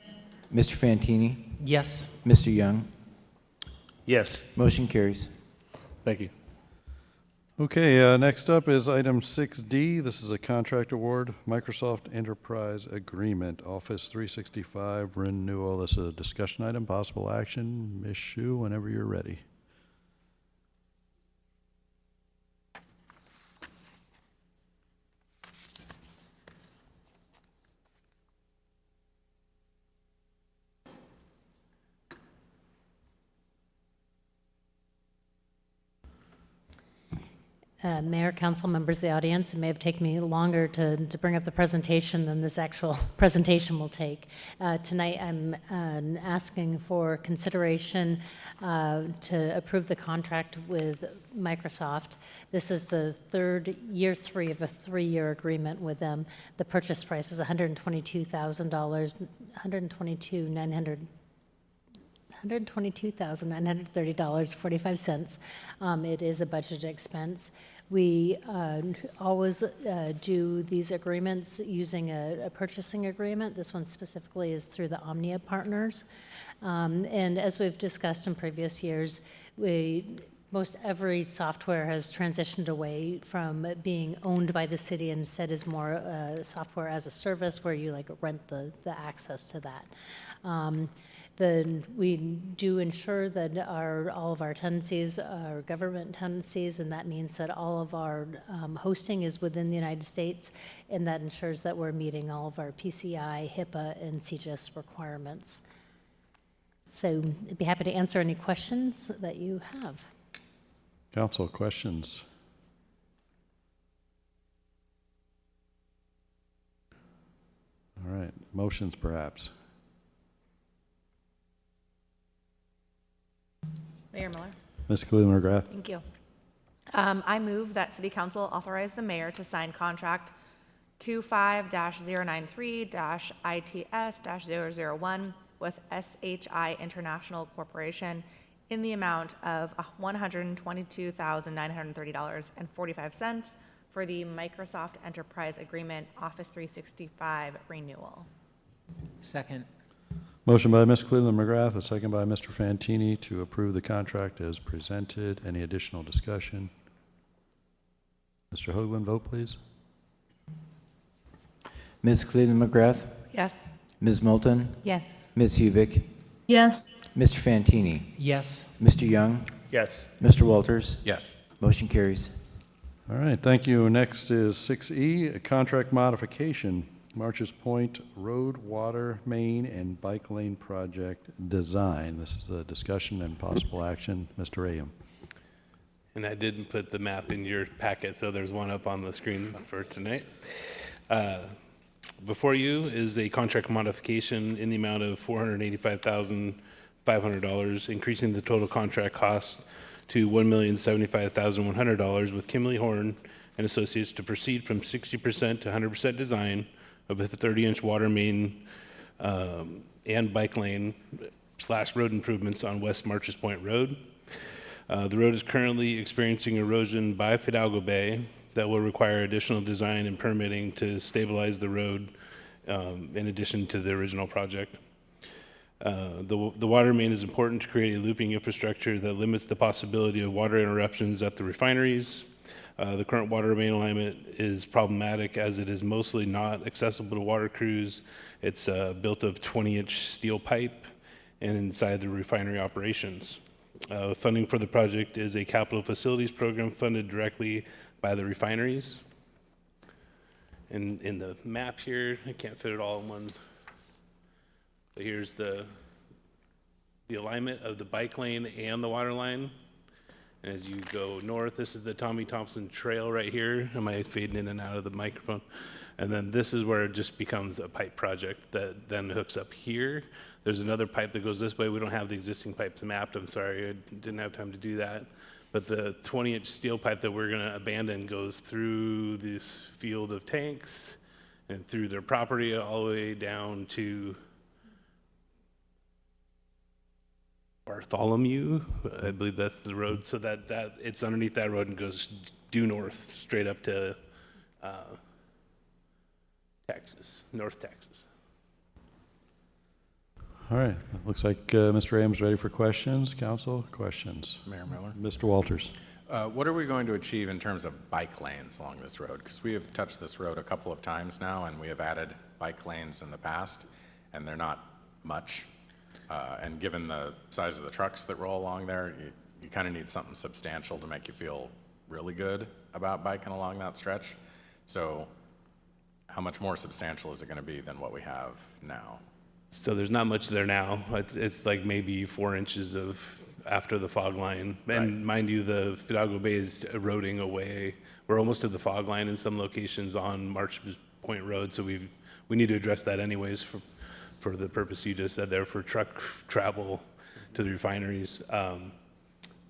Mr. Fantini? Yes. Mr. Young? Yes. Motion carries. Thank you. Okay, next up is item 6D. This is a contract award, Microsoft Enterprise Agreement, Office 365 renewal. This is a discussion item, possible action. Ms. Shu, whenever you're ready. Mayor, council members of the audience, it may have taken me longer to bring up the presentation than this actual presentation will take. Tonight, I'm asking for consideration to approve the contract with Microsoft. This is the year three of a 3-year agreement with them. The purchase price is $122,930. $122,930.45. It is a budgeted expense. We always do these agreements using a purchasing agreement. This one specifically is through the Omnia partners. And as we've discussed in previous years, most every software has transitioned away from being owned by the city and instead is more software as a service where you like rent the access to that. We do ensure that all of our tenancies are government tenancies, and that means that all of our hosting is within the United States, and that ensures that we're meeting all of our PCI, HIPAA, and CGIS requirements. So I'd be happy to answer any questions that you have. Council, questions? All right, motions perhaps. Mayor Miller. Ms. Cleveland McGrath. Thank you. I move that City Council authorize the mayor to sign contract 25-093-ITS-001 with SHI International Corporation in the amount of $122,930.45 for the Microsoft Enterprise Agreement Office 365 renewal. Second. Motion by Ms. Cleveland McGrath, a second by Mr. Fantini to approve the contract as presented. Any additional discussion? Mr. Hoagland, vote please. Ms. Cleveland McGrath, Yes. Ms. Moulton, Yes. Ms. Hubick, Yes. Mr. Fantini, Yes. Mr. Young, Yes. Mr. Walters. Yes. Motion carries. All right, thank you. Next is 6E, a contract modification, Marches Point Road, Water, Main, and Bike Lane Project Design. This is a discussion and possible action. Mr. Aham. And I didn't put the map in your packet, so there's one up on the screen for tonight. Before you is a contract modification in the amount of $485,500, increasing the total contract cost to $1,075,100 with Kimley Horn and Associates to proceed from 60% to 100% design of a 30-inch water main and bike lane / road improvements on West Marches Point Road. The road is currently experiencing erosion by Fidalgo Bay that will require additional design and permitting to stabilize the road in addition to the original project. The water main is important to create a looping infrastructure that limits the possibility of water interruptions at the refineries. The current water main alignment is problematic as it is mostly not accessible to water crews. It's built of 20-inch steel pipe and inside the refinery operations. Funding for the project is a capital facilities program funded directly by the refineries. And in the map here, I can't fit it all in one, but here's the alignment of the bike lane and the water line. As you go north, this is the Tommy Thompson Trail right here. Am I fading in and out of the microphone? And then this is where it just becomes a pipe project that then hooks up here. There's another pipe that goes this way. We don't have the existing pipes mapped. I'm sorry, I didn't have time to do that. But the 20-inch steel pipe that we're going to abandon goes through this field of tanks and through their property all the way down to Bartholomew, I believe that's the road. So that it's underneath that road and goes due north straight up to Texas, North Texas. All right, it looks like Mr. Aham's ready for questions. Council, questions? Mayor Miller. Mr. Walters. What are we going to achieve in terms of bike lanes along this road? Because we have touched this road a couple of times now, and we have added bike lanes in the past, and they're not much. And given the size of the trucks that roll along there, you kind of need something substantial to make you feel really good about biking along that stretch. So how much more substantial is it going to be than what we have now? So there's not much there now. It's like maybe 4 inches of after the fog line. And mind you, the Fidalgo Bay is eroding away. We're almost to the fog line in some locations on March Point Road, so we need to address that anyways for the purpose you just said there, for truck travel to the refineries.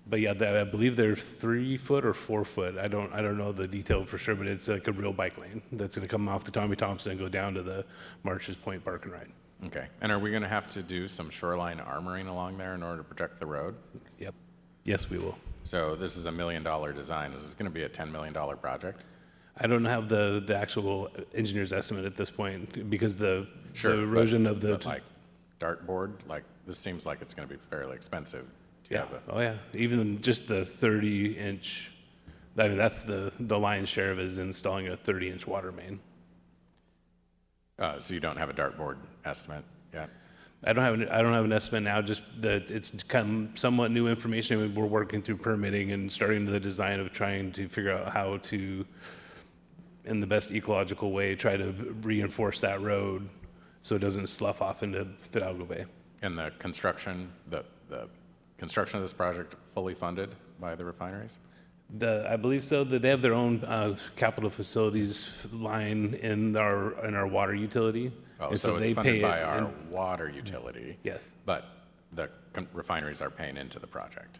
But yeah, I believe they're 3 foot or 4 foot. I don't know the detail for sure, but it's like a real bike lane that's going to come off the Tommy Thompson and go down to the March's Point Park and Ride. Okay. And are we going to have to do some shoreline armoring along there in order to protect the road? Yep. Yes, we will. So this is $1 million design. Is this going to be a $10 million project? I don't have the actual engineer's estimate at this point because the Sure, erosion of the. but like dartboard, like this seems like it's going to be fairly expensive. Do you Yeah. have a- Oh yeah. Even just the 30-inch. I mean, that's the lion's share of it is installing a 30-inch water main. So you don't have a dartboard estimate yet? I don't have an estimate now. Just that it's kind of somewhat new information. We're working through permitting and starting the design of trying to figure out how to, in the best ecological way, try to reinforce that road so it doesn't slough off into Fidalgo Bay. And the construction of this project fully funded by the refineries? I believe so. That they have their own capital facilities line in our water utility. Oh, And so it's they funded pay by it our in- water utility? Yes. But the refineries are paying into the project?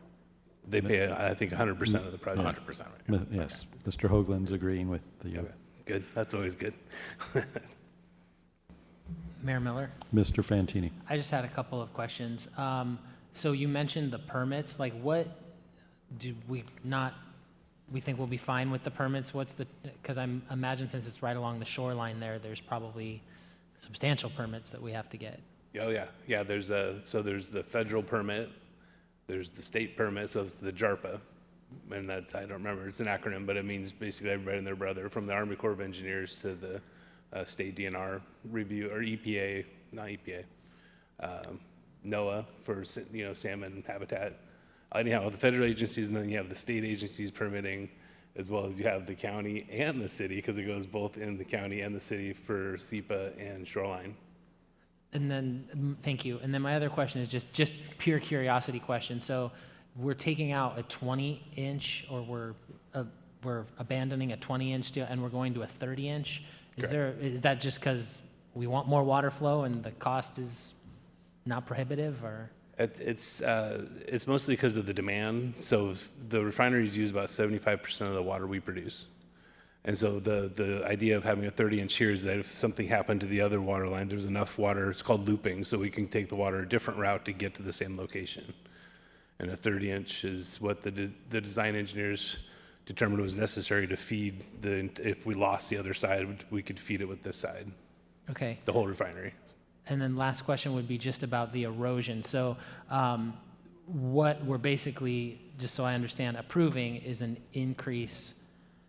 They pay, I think, 100% of the project. 100% of it? Yes, Mr. Hoagland's agreeing with the, Okay. Good. That's always good. Mayor Miller, Mr. Fantini. I just had a couple of questions. So you mentioned the permits, like what do we think we'll be fine with the permits? Because I imagine since it's right along the shoreline there's probably substantial permits that we have to get. Oh, yeah. Yeah, there's the federal permit, there's the state permit, so it's the JARPA. And that's, I don't remember, it's an acronym, but it means basically everybody and their brother, from the Army Corps of Engineers to the state DNR review, or EPA, not EPA, NOAA for, salmon habitat. Anyhow, the federal agencies, and then you have the state agencies permitting, as well as you have the county and the city, because it goes both in the county and the city for SEPA and shoreline. And then, thank you. And then my other question is just pure curiosity question. So we're taking out a 20-inch, or we're abandoning a 20-inch steel, and we're going to a 30-inch. Is that just because we want more water flow and the cost is not prohibitive, or? It's mostly because of the demand. So the refineries use about 75% of the water we produce. And so the idea of having a 30-inch here is that if something happened to the other water line, there's enough water, it's called looping, so we can take the water a different route to get to the same location. And a 30-inch is what the design engineers determined was necessary to feed if we lost the other side, we could feed it with this side. Okay. The whole refinery. And then last question would be just about the erosion. So what we're basically, just so I understand, approving is an increase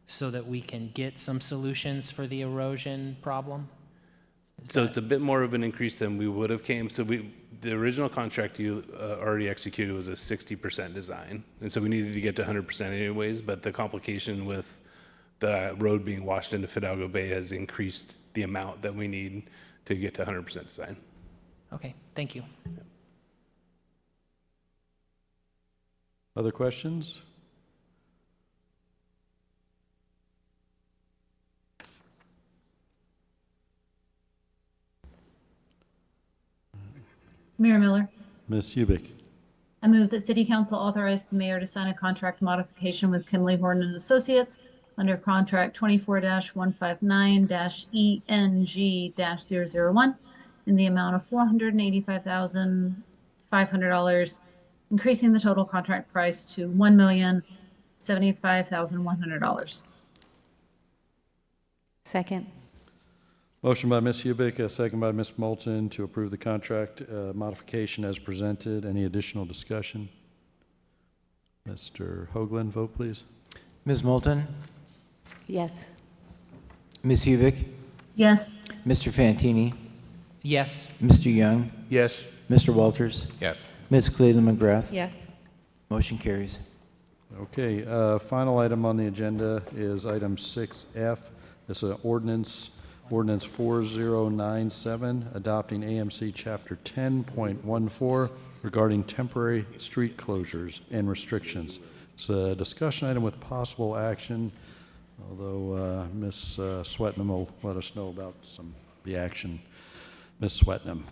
so that we can get some solutions for the erosion problem? So it's a bit more of an increase than we would have came. So the original contract you already executed was a 60% design. And so we needed to get to 100% anyways, but the complication with the road being washed into Fidalgo Bay has increased the amount that we need to get to 100% design. Okay, thank you. Other questions? Mayor Miller, Ms. Hubick. I move that City Council authorize the mayor to sign a contract modification with Kimley Horn and Associates under contract 24-159-ENG-001 in the amount of $485,500, increasing the total contract price to $1,075,100. Second. Motion by Ms. Hubick, a second by Ms. Moulton to approve the contract modification as presented. Any additional discussion? Mr. Hoagland, vote please. Ms. Moulton? Yes. Ms. Hubick? Yes. Mr. Fantini? Yes. Mr. Young? Yes. Mr. Walters? Yes. Ms. Cleveland McGrath? Yes. Motion carries. Okay, final item on the agenda is item 6F. It's an ordinance Ordinance 4097, adopting AMC Chapter 10.14 regarding temporary street closures and restrictions. It's a discussion item with possible action, although Ms. Swetnam will let us know about the action. Ms. Swetnam.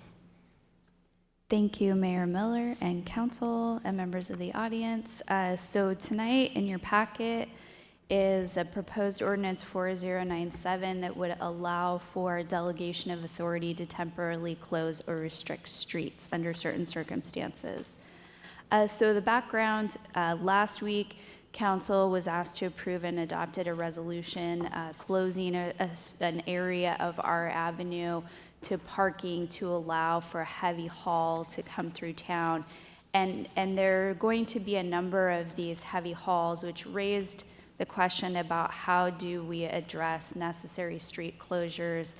Thank you, Mayor Miller and council and members of the audience. So tonight in your packet is a proposed ordinance 4097 that would allow for delegation of authority to temporarily close or restrict streets under certain circumstances. So the background, last week, council was asked to approve and adopted a resolution closing an area of our avenue to parking to allow for a heavy haul to come through town. And there are going to be a number of these heavy hauls, which raised the question about how do we address necessary street closures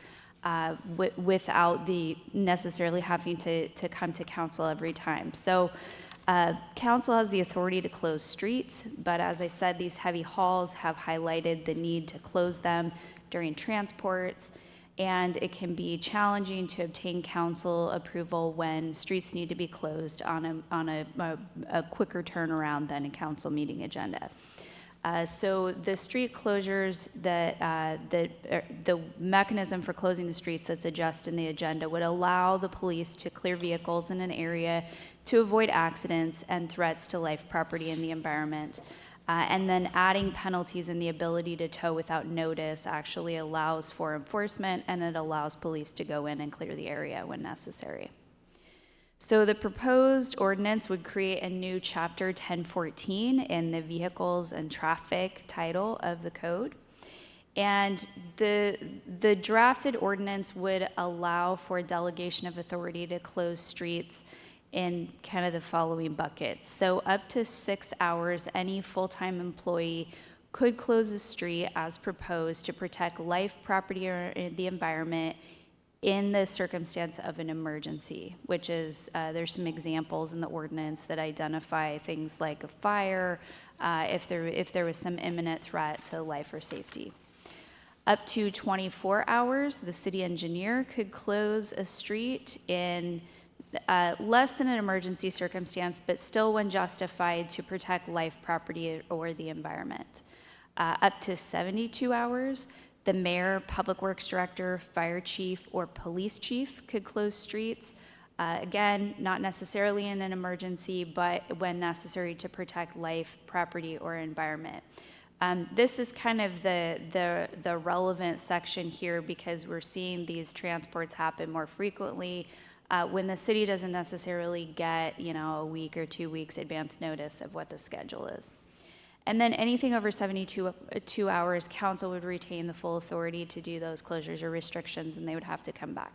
without the necessarily having to come to council every time. So council has the authority to close streets, but as I said, these heavy hauls have highlighted the need to close them during transports, and it can be challenging to obtain council approval when streets need to be closed on a quicker turnaround than a council meeting agenda. So the street closures the mechanism for closing the streets that's adjusted in the agenda would allow the police to clear vehicles in an area to avoid accidents and threats to life, property, and the environment. And then adding penalties and the ability to tow without notice actually allows for enforcement, and it allows police to go in and clear the area when necessary. So the proposed ordinance would create a new chapter 1014 in the vehicles and traffic title of the code. And the drafted ordinance would allow for delegation of authority to close streets in kind of the following buckets. So up to 6 hours, any full-time employee could close a street as proposed to protect life, property, or the environment in the circumstance of an emergency, which is, there's some examples in the ordinance that identify things like a fire, if there was some imminent threat to life or safety. Up to 24 hours, the city engineer could close a street in less than an emergency circumstance, but still when justified to protect life, property, or the environment. Up to 72 hours, the mayor, public works director, fire chief, or police chief could close streets. Again, not necessarily in an emergency, but when necessary to protect life, property, or environment. This is kind of the relevant section here because we're seeing these transports happen more frequently when the city doesn't necessarily get, a week or 2 weeks advance notice of what the schedule is. And then anything over 72 hours, council would retain the full authority to do those closures or restrictions, and they would have to come back.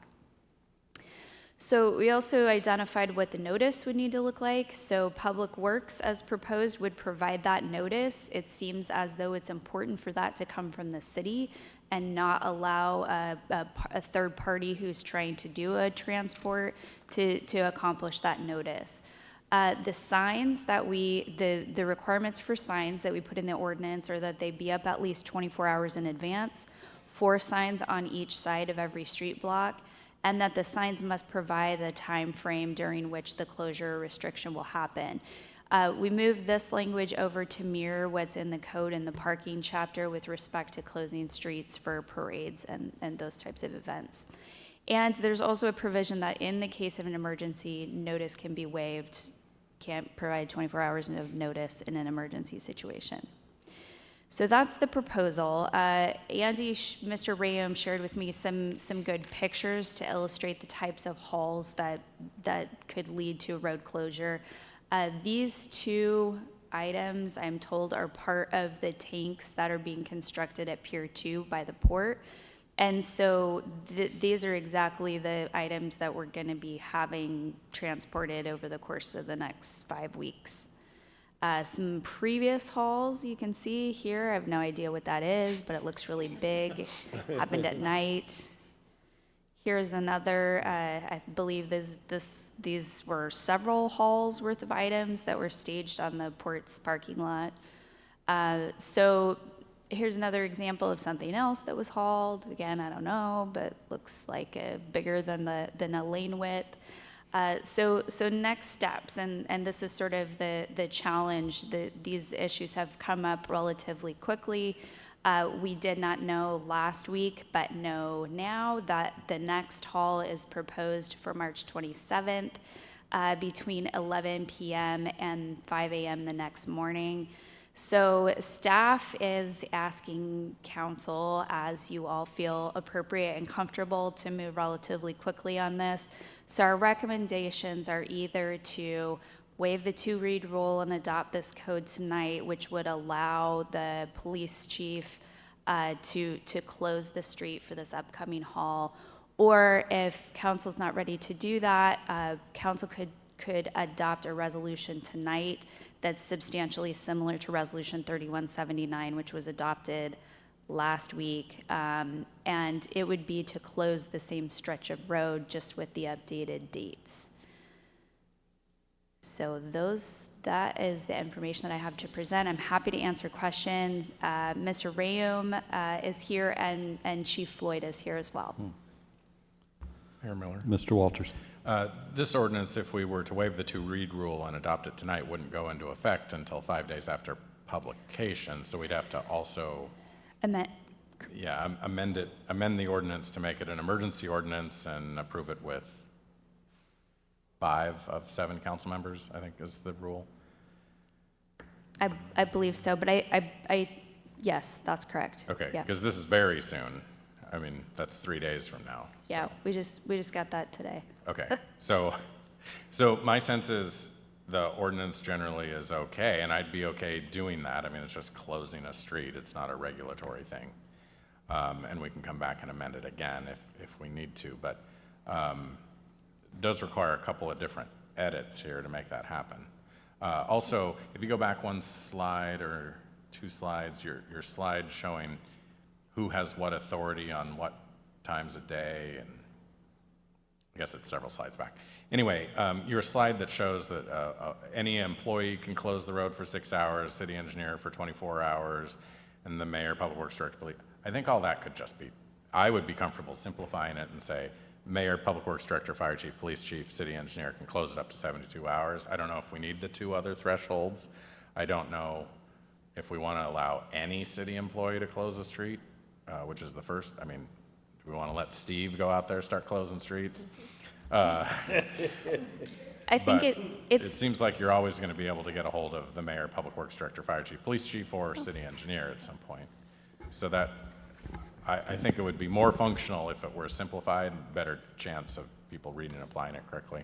So we also identified what the notice would need to look like. So Public Works, as proposed, would provide that notice. It seems as though it's important for that to come from the city and not allow a third party who's trying to do a transport to accomplish that notice. The signs that the requirements for signs that we put in the ordinance are that they be up at least 24 hours in advance, 4 signs on each side of every street block, and that the signs must provide the time frame during which the closure or restriction will happen. We moved this language over to mirror what's in the code in the parking chapter with respect to closing streets for parades and those types of events. And there's also a provision that in the case of an emergency, notice can be waived, can't provide 24 hours of notice in an emergency situation. So that's the proposal. Mr. Rayum shared with me some good pictures to illustrate the types of hauls that could lead to a road closure. These 2 items, I'm told, are part of the tanks that are being constructed at Pier 2 by the port. And so these are exactly the items that we're going to be having transported over the course of the next 5 weeks. Some previous hauls you can see here. I have no idea what that is, but it looks really big. Happened at night. Here's another, I believe these were several hauls worth of items that were staged on the port's parking lot. So here's another example of something else that was hauled. Again, I don't know, but looks like bigger than a lane width. So next steps, and this is sort of the challenge, that these issues have come up relatively quickly. We did not know last week, but know now that the next haul is proposed for March 27th between 11 p.m. and 5 a.m. the next morning. So staff is asking council, as you all feel appropriate and comfortable, to move relatively quickly on this. So our recommendations are either to waive the 2-read rule and adopt this code tonight, which would allow the police chief to close the street for this upcoming haul, or if council's not ready to do that, council could adopt a resolution tonight that's substantially similar to Resolution 3179, which was adopted last week, and it would be to close the same stretch of road, just with the updated dates. So that is the information that I have to present. I'm happy to answer questions. Mr. Rayum is here, and Chief Floyd is here as well. Mayor Miller. Mr. Walters. This ordinance, if we were to waive the 2-read rule and adopt it tonight, wouldn't go into effect until 5 days after publication, so we'd have to also amend the ordinance to make it an emergency ordinance and approve it with 5 of 7 council members, I think is the rule. I believe so, but yes, that's correct. Okay, Yeah. because this is very soon. I mean, that's 3 days from now. Yeah, we just got that today. Okay, so my sense is the ordinance generally is okay, and I'd be okay doing that. I mean, it's just closing a street. It's not a regulatory thing. And we can come back and amend it again if we need to, but it does require a couple of different edits here to make that happen. Also, if you go back 1 slide or 2 slides, your slide showing who has what authority on what times a day, and I guess it's several slides back. Anyway, your slide that shows that any employee can close the road for 6 hours, city engineer for 24 hours, and the mayor, public works director, I think all that could just be, I would be comfortable simplifying it and say, mayor, public works director, fire chief, police chief, city engineer can close it up to 72 hours. I don't know if we need the 2 other thresholds. I don't know if we want to allow any city employee to close a street, which is the first. I mean, do we want to let Steve go out there start closing streets? I think it seems like you're always going to be able to get a hold of the mayor, public works director, fire chief, police chief, or city engineer at some point. So that, I think it would be more functional if it were simplified, better chance of people reading and applying it correctly.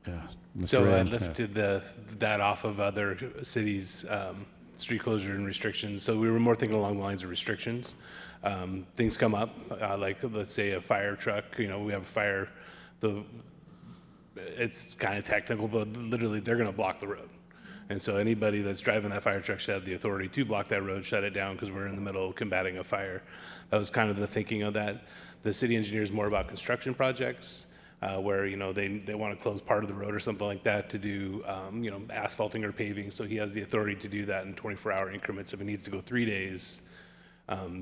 Yeah. So I Rand, lifted that off of other cities' street closure and restrictions. So we were more thinking along the lines of restrictions. Things come up, like let's say a fire truck, we have a fire, it's kind of technical, but literally they're going to block the road. And so anybody that's driving that fire truck should have the authority to block that road, shut it down, because we're in the middle of combating a fire. That was kind of the thinking of that. The city engineer is more about construction projects, where they want to close part of the road or something like that to do asphalting or paving. So he has the authority to do that in 24-hour increments. If it needs to go 3 days,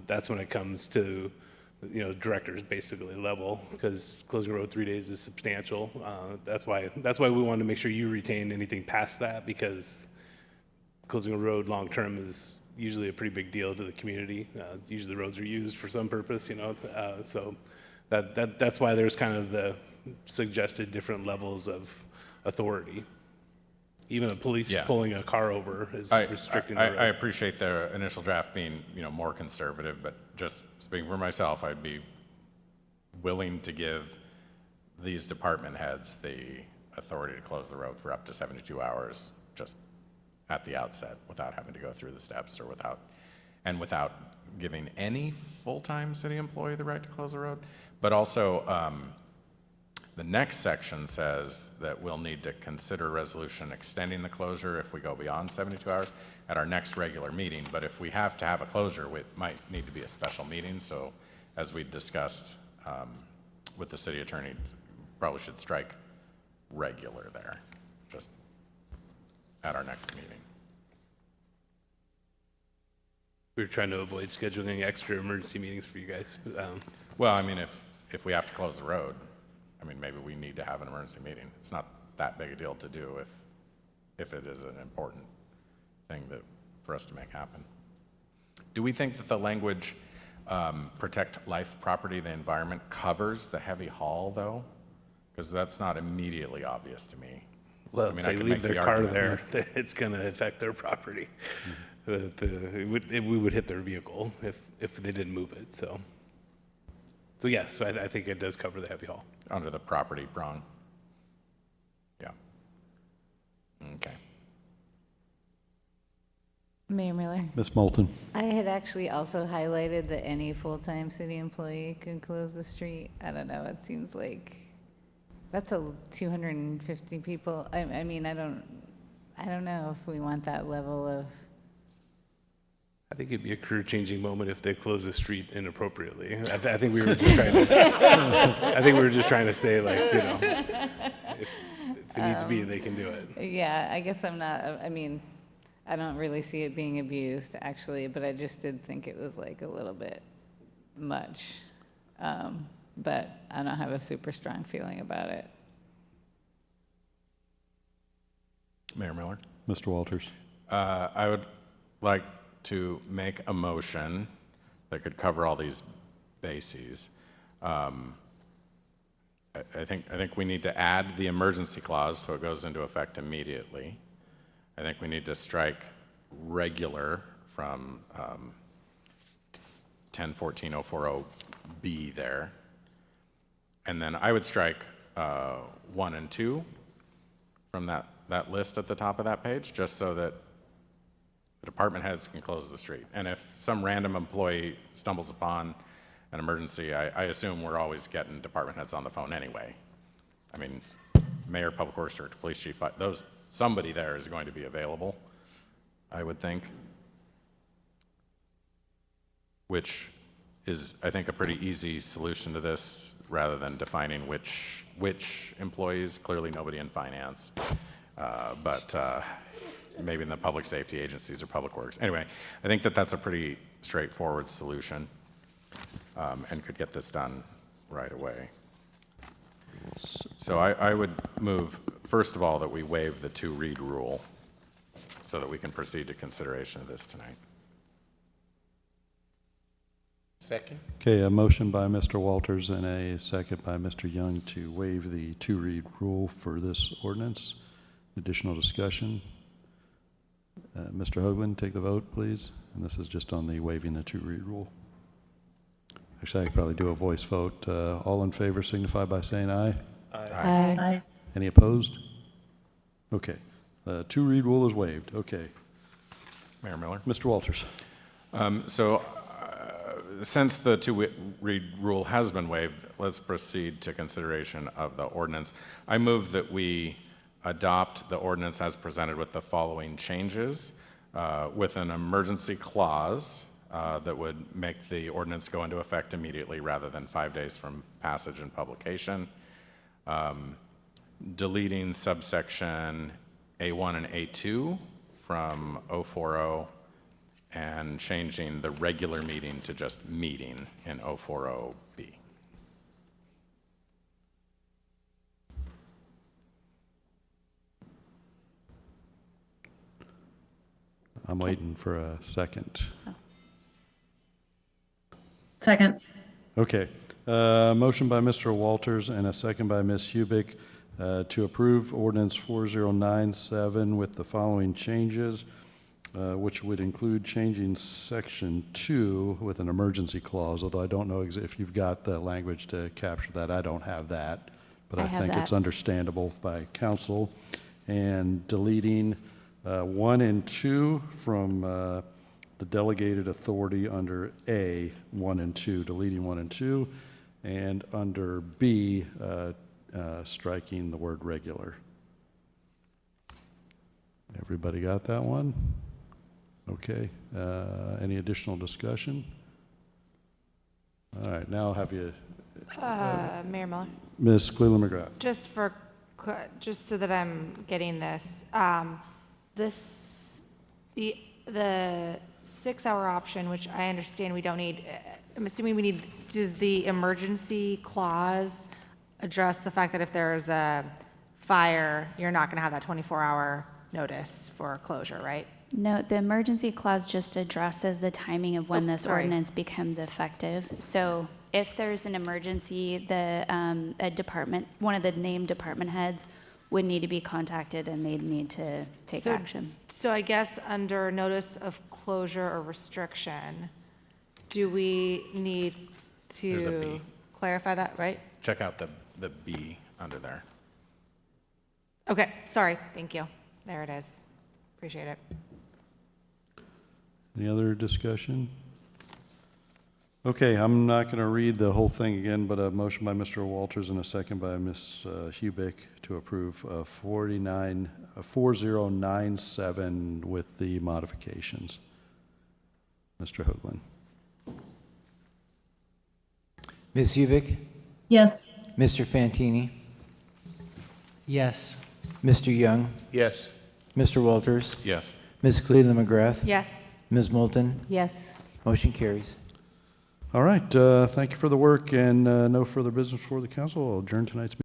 that's when it comes to directors basically level, because closing a road 3 days is substantial. That's why we wanted to make sure you retained anything past that, because closing a road long term is usually a pretty big deal to the community. Usually the roads are used for some purpose, so that's why there's kind of the suggested different levels of authority. Even the police pulling a car over is restricting the road. I appreciate the initial draft being, more conservative, but just speaking for myself, I'd be willing to give these department heads the authority to close the road for up to 72 hours, just at the outset, without having to go through the steps or without giving any full-time city employee the right to close the road. But also, the next section says that we'll need to consider a resolution extending the closure if we go beyond 72 hours at our next regular meeting. But if we have to have a closure, it might need to be a special meeting. So as we discussed with the city attorney, probably should strike regular there, just at our next meeting. we were trying to avoid scheduling extra emergency meetings for you guys. Well, I mean, if we have to close the road, I mean, maybe we need to have an emergency meeting. It's not that big a deal to do if it is an important thing for us to make happen. Do we think that the language protect life, property, the environment covers the heavy haul, though? Because that's not immediately obvious to me. Well, I mean, if I they could leave make their the car argument. there, it's going to affect their property. We would hit their vehicle if they didn't move it. So yes, I think it does cover the heavy haul. Under the property prong. Yeah. Okay. Mayor Miller? Ms. Moulton? I had actually also highlighted that any full-time city employee could close the street. I don't know, it seems like that's 250 people. I mean, I don't know if we want that level of. I think it'd be a career-changing moment if they close the street inappropriately. I think we were just trying to. I think we were just trying to say, like, you know, if it needs to be, they can do it. Yeah, I guess I'm not. I mean, I don't really see it being abused, actually, but I just did think it was like a little bit much. But I don't have a super strong feeling about it. Mayor Miller? Mr. Walters? I would like to make a motion that could cover all these bases. I think we need to add the emergency clause so it goes into effect immediately. I think we need to strike regular from 1014-040B there. And then I would strike 1 and 2 from that list at the top of that page, just so that the department heads can close the street. And if some random employee stumbles upon an emergency, I assume we're always getting department heads on the phone anyway. I mean, mayor, public works director, police chief, somebody there is going to be available, I would think, which is, I think, a pretty easy solution to this rather than defining which employees. Clearly nobody in finance, but maybe in the public safety agencies or public works. Anyway, I think that's a pretty straightforward solution and could get this done right away. So I would move, first of all, that we waive the 2-read rule so that we can proceed to consideration of this tonight. Second? Okay, a motion by Mr. Walters and a second by Mr. Young to waive the 2-read rule for this ordinance. Additional discussion? Mr. Hoagland, take the vote, please. And this is just on the waiving the 2-read rule. Actually, I could probably do a voice vote. All in favor signify by saying aye. Aye. Aye. Any opposed? Okay. 2-read rule is waived. Okay. Mayor Miller? Mr. Walters. Since the 2-read rule has been waived, let's proceed to consideration of the ordinance. I move that we adopt the ordinance as presented with the following changes, with an emergency clause that would make the ordinance go into effect immediately rather than 5 days from passage and publication, deleting subsection A1 and A2 from 040, and changing the regular meeting to just meeting in 040B. I'm waiting for a second. Second. Okay. Motion by Mr. Walters and a second by Ms. Hubick to approve ordinance 4097 with the following changes, which would include changing section 2 with an emergency clause, although I don't know if you've got the language to capture that. I don't have that, but I think it's understandable by council. And deleting 1 and 2 from the delegated authority under A, 1 and 2, deleting 1 and 2, and under B, striking the word regular. Everybody got that one? Okay. Any additional discussion? All right, now I'll have you. Mayor Miller? Ms. Cleland McGrath. Just so that I'm getting this, the 6-hour option, which I understand we don't need, I'm assuming we need, does the emergency clause address the fact that if there's a fire, you're not going to have that 24-hour notice for closure, right? No, the emergency clause just addresses the timing of when this sorry. ordinance becomes effective. So if there's an emergency, a department, one of the named department heads would need to be contacted and they'd need to take action. So I guess under notice of closure or restriction, do we need There's a to B. clarify that, right? Check out the B under there. Okay, sorry, thank you. There it is. Appreciate it. Any other discussion? Okay, I'm not going to read the whole thing again, but a motion by Mr. Walters and a second by Ms. Hubick to approve 4097 with the modifications. Mr. Hoagland. Ms. Hubick, Yes. Mr. Fantini, Yes. Mr. Young, Yes. Mr. Walters, Yes. Ms. Cleveland McGrath, Yes. Ms. Moulton, Yes. motion carries. All right, thank you for the work and no further business for the council. I'll adjourn tonight's meeting.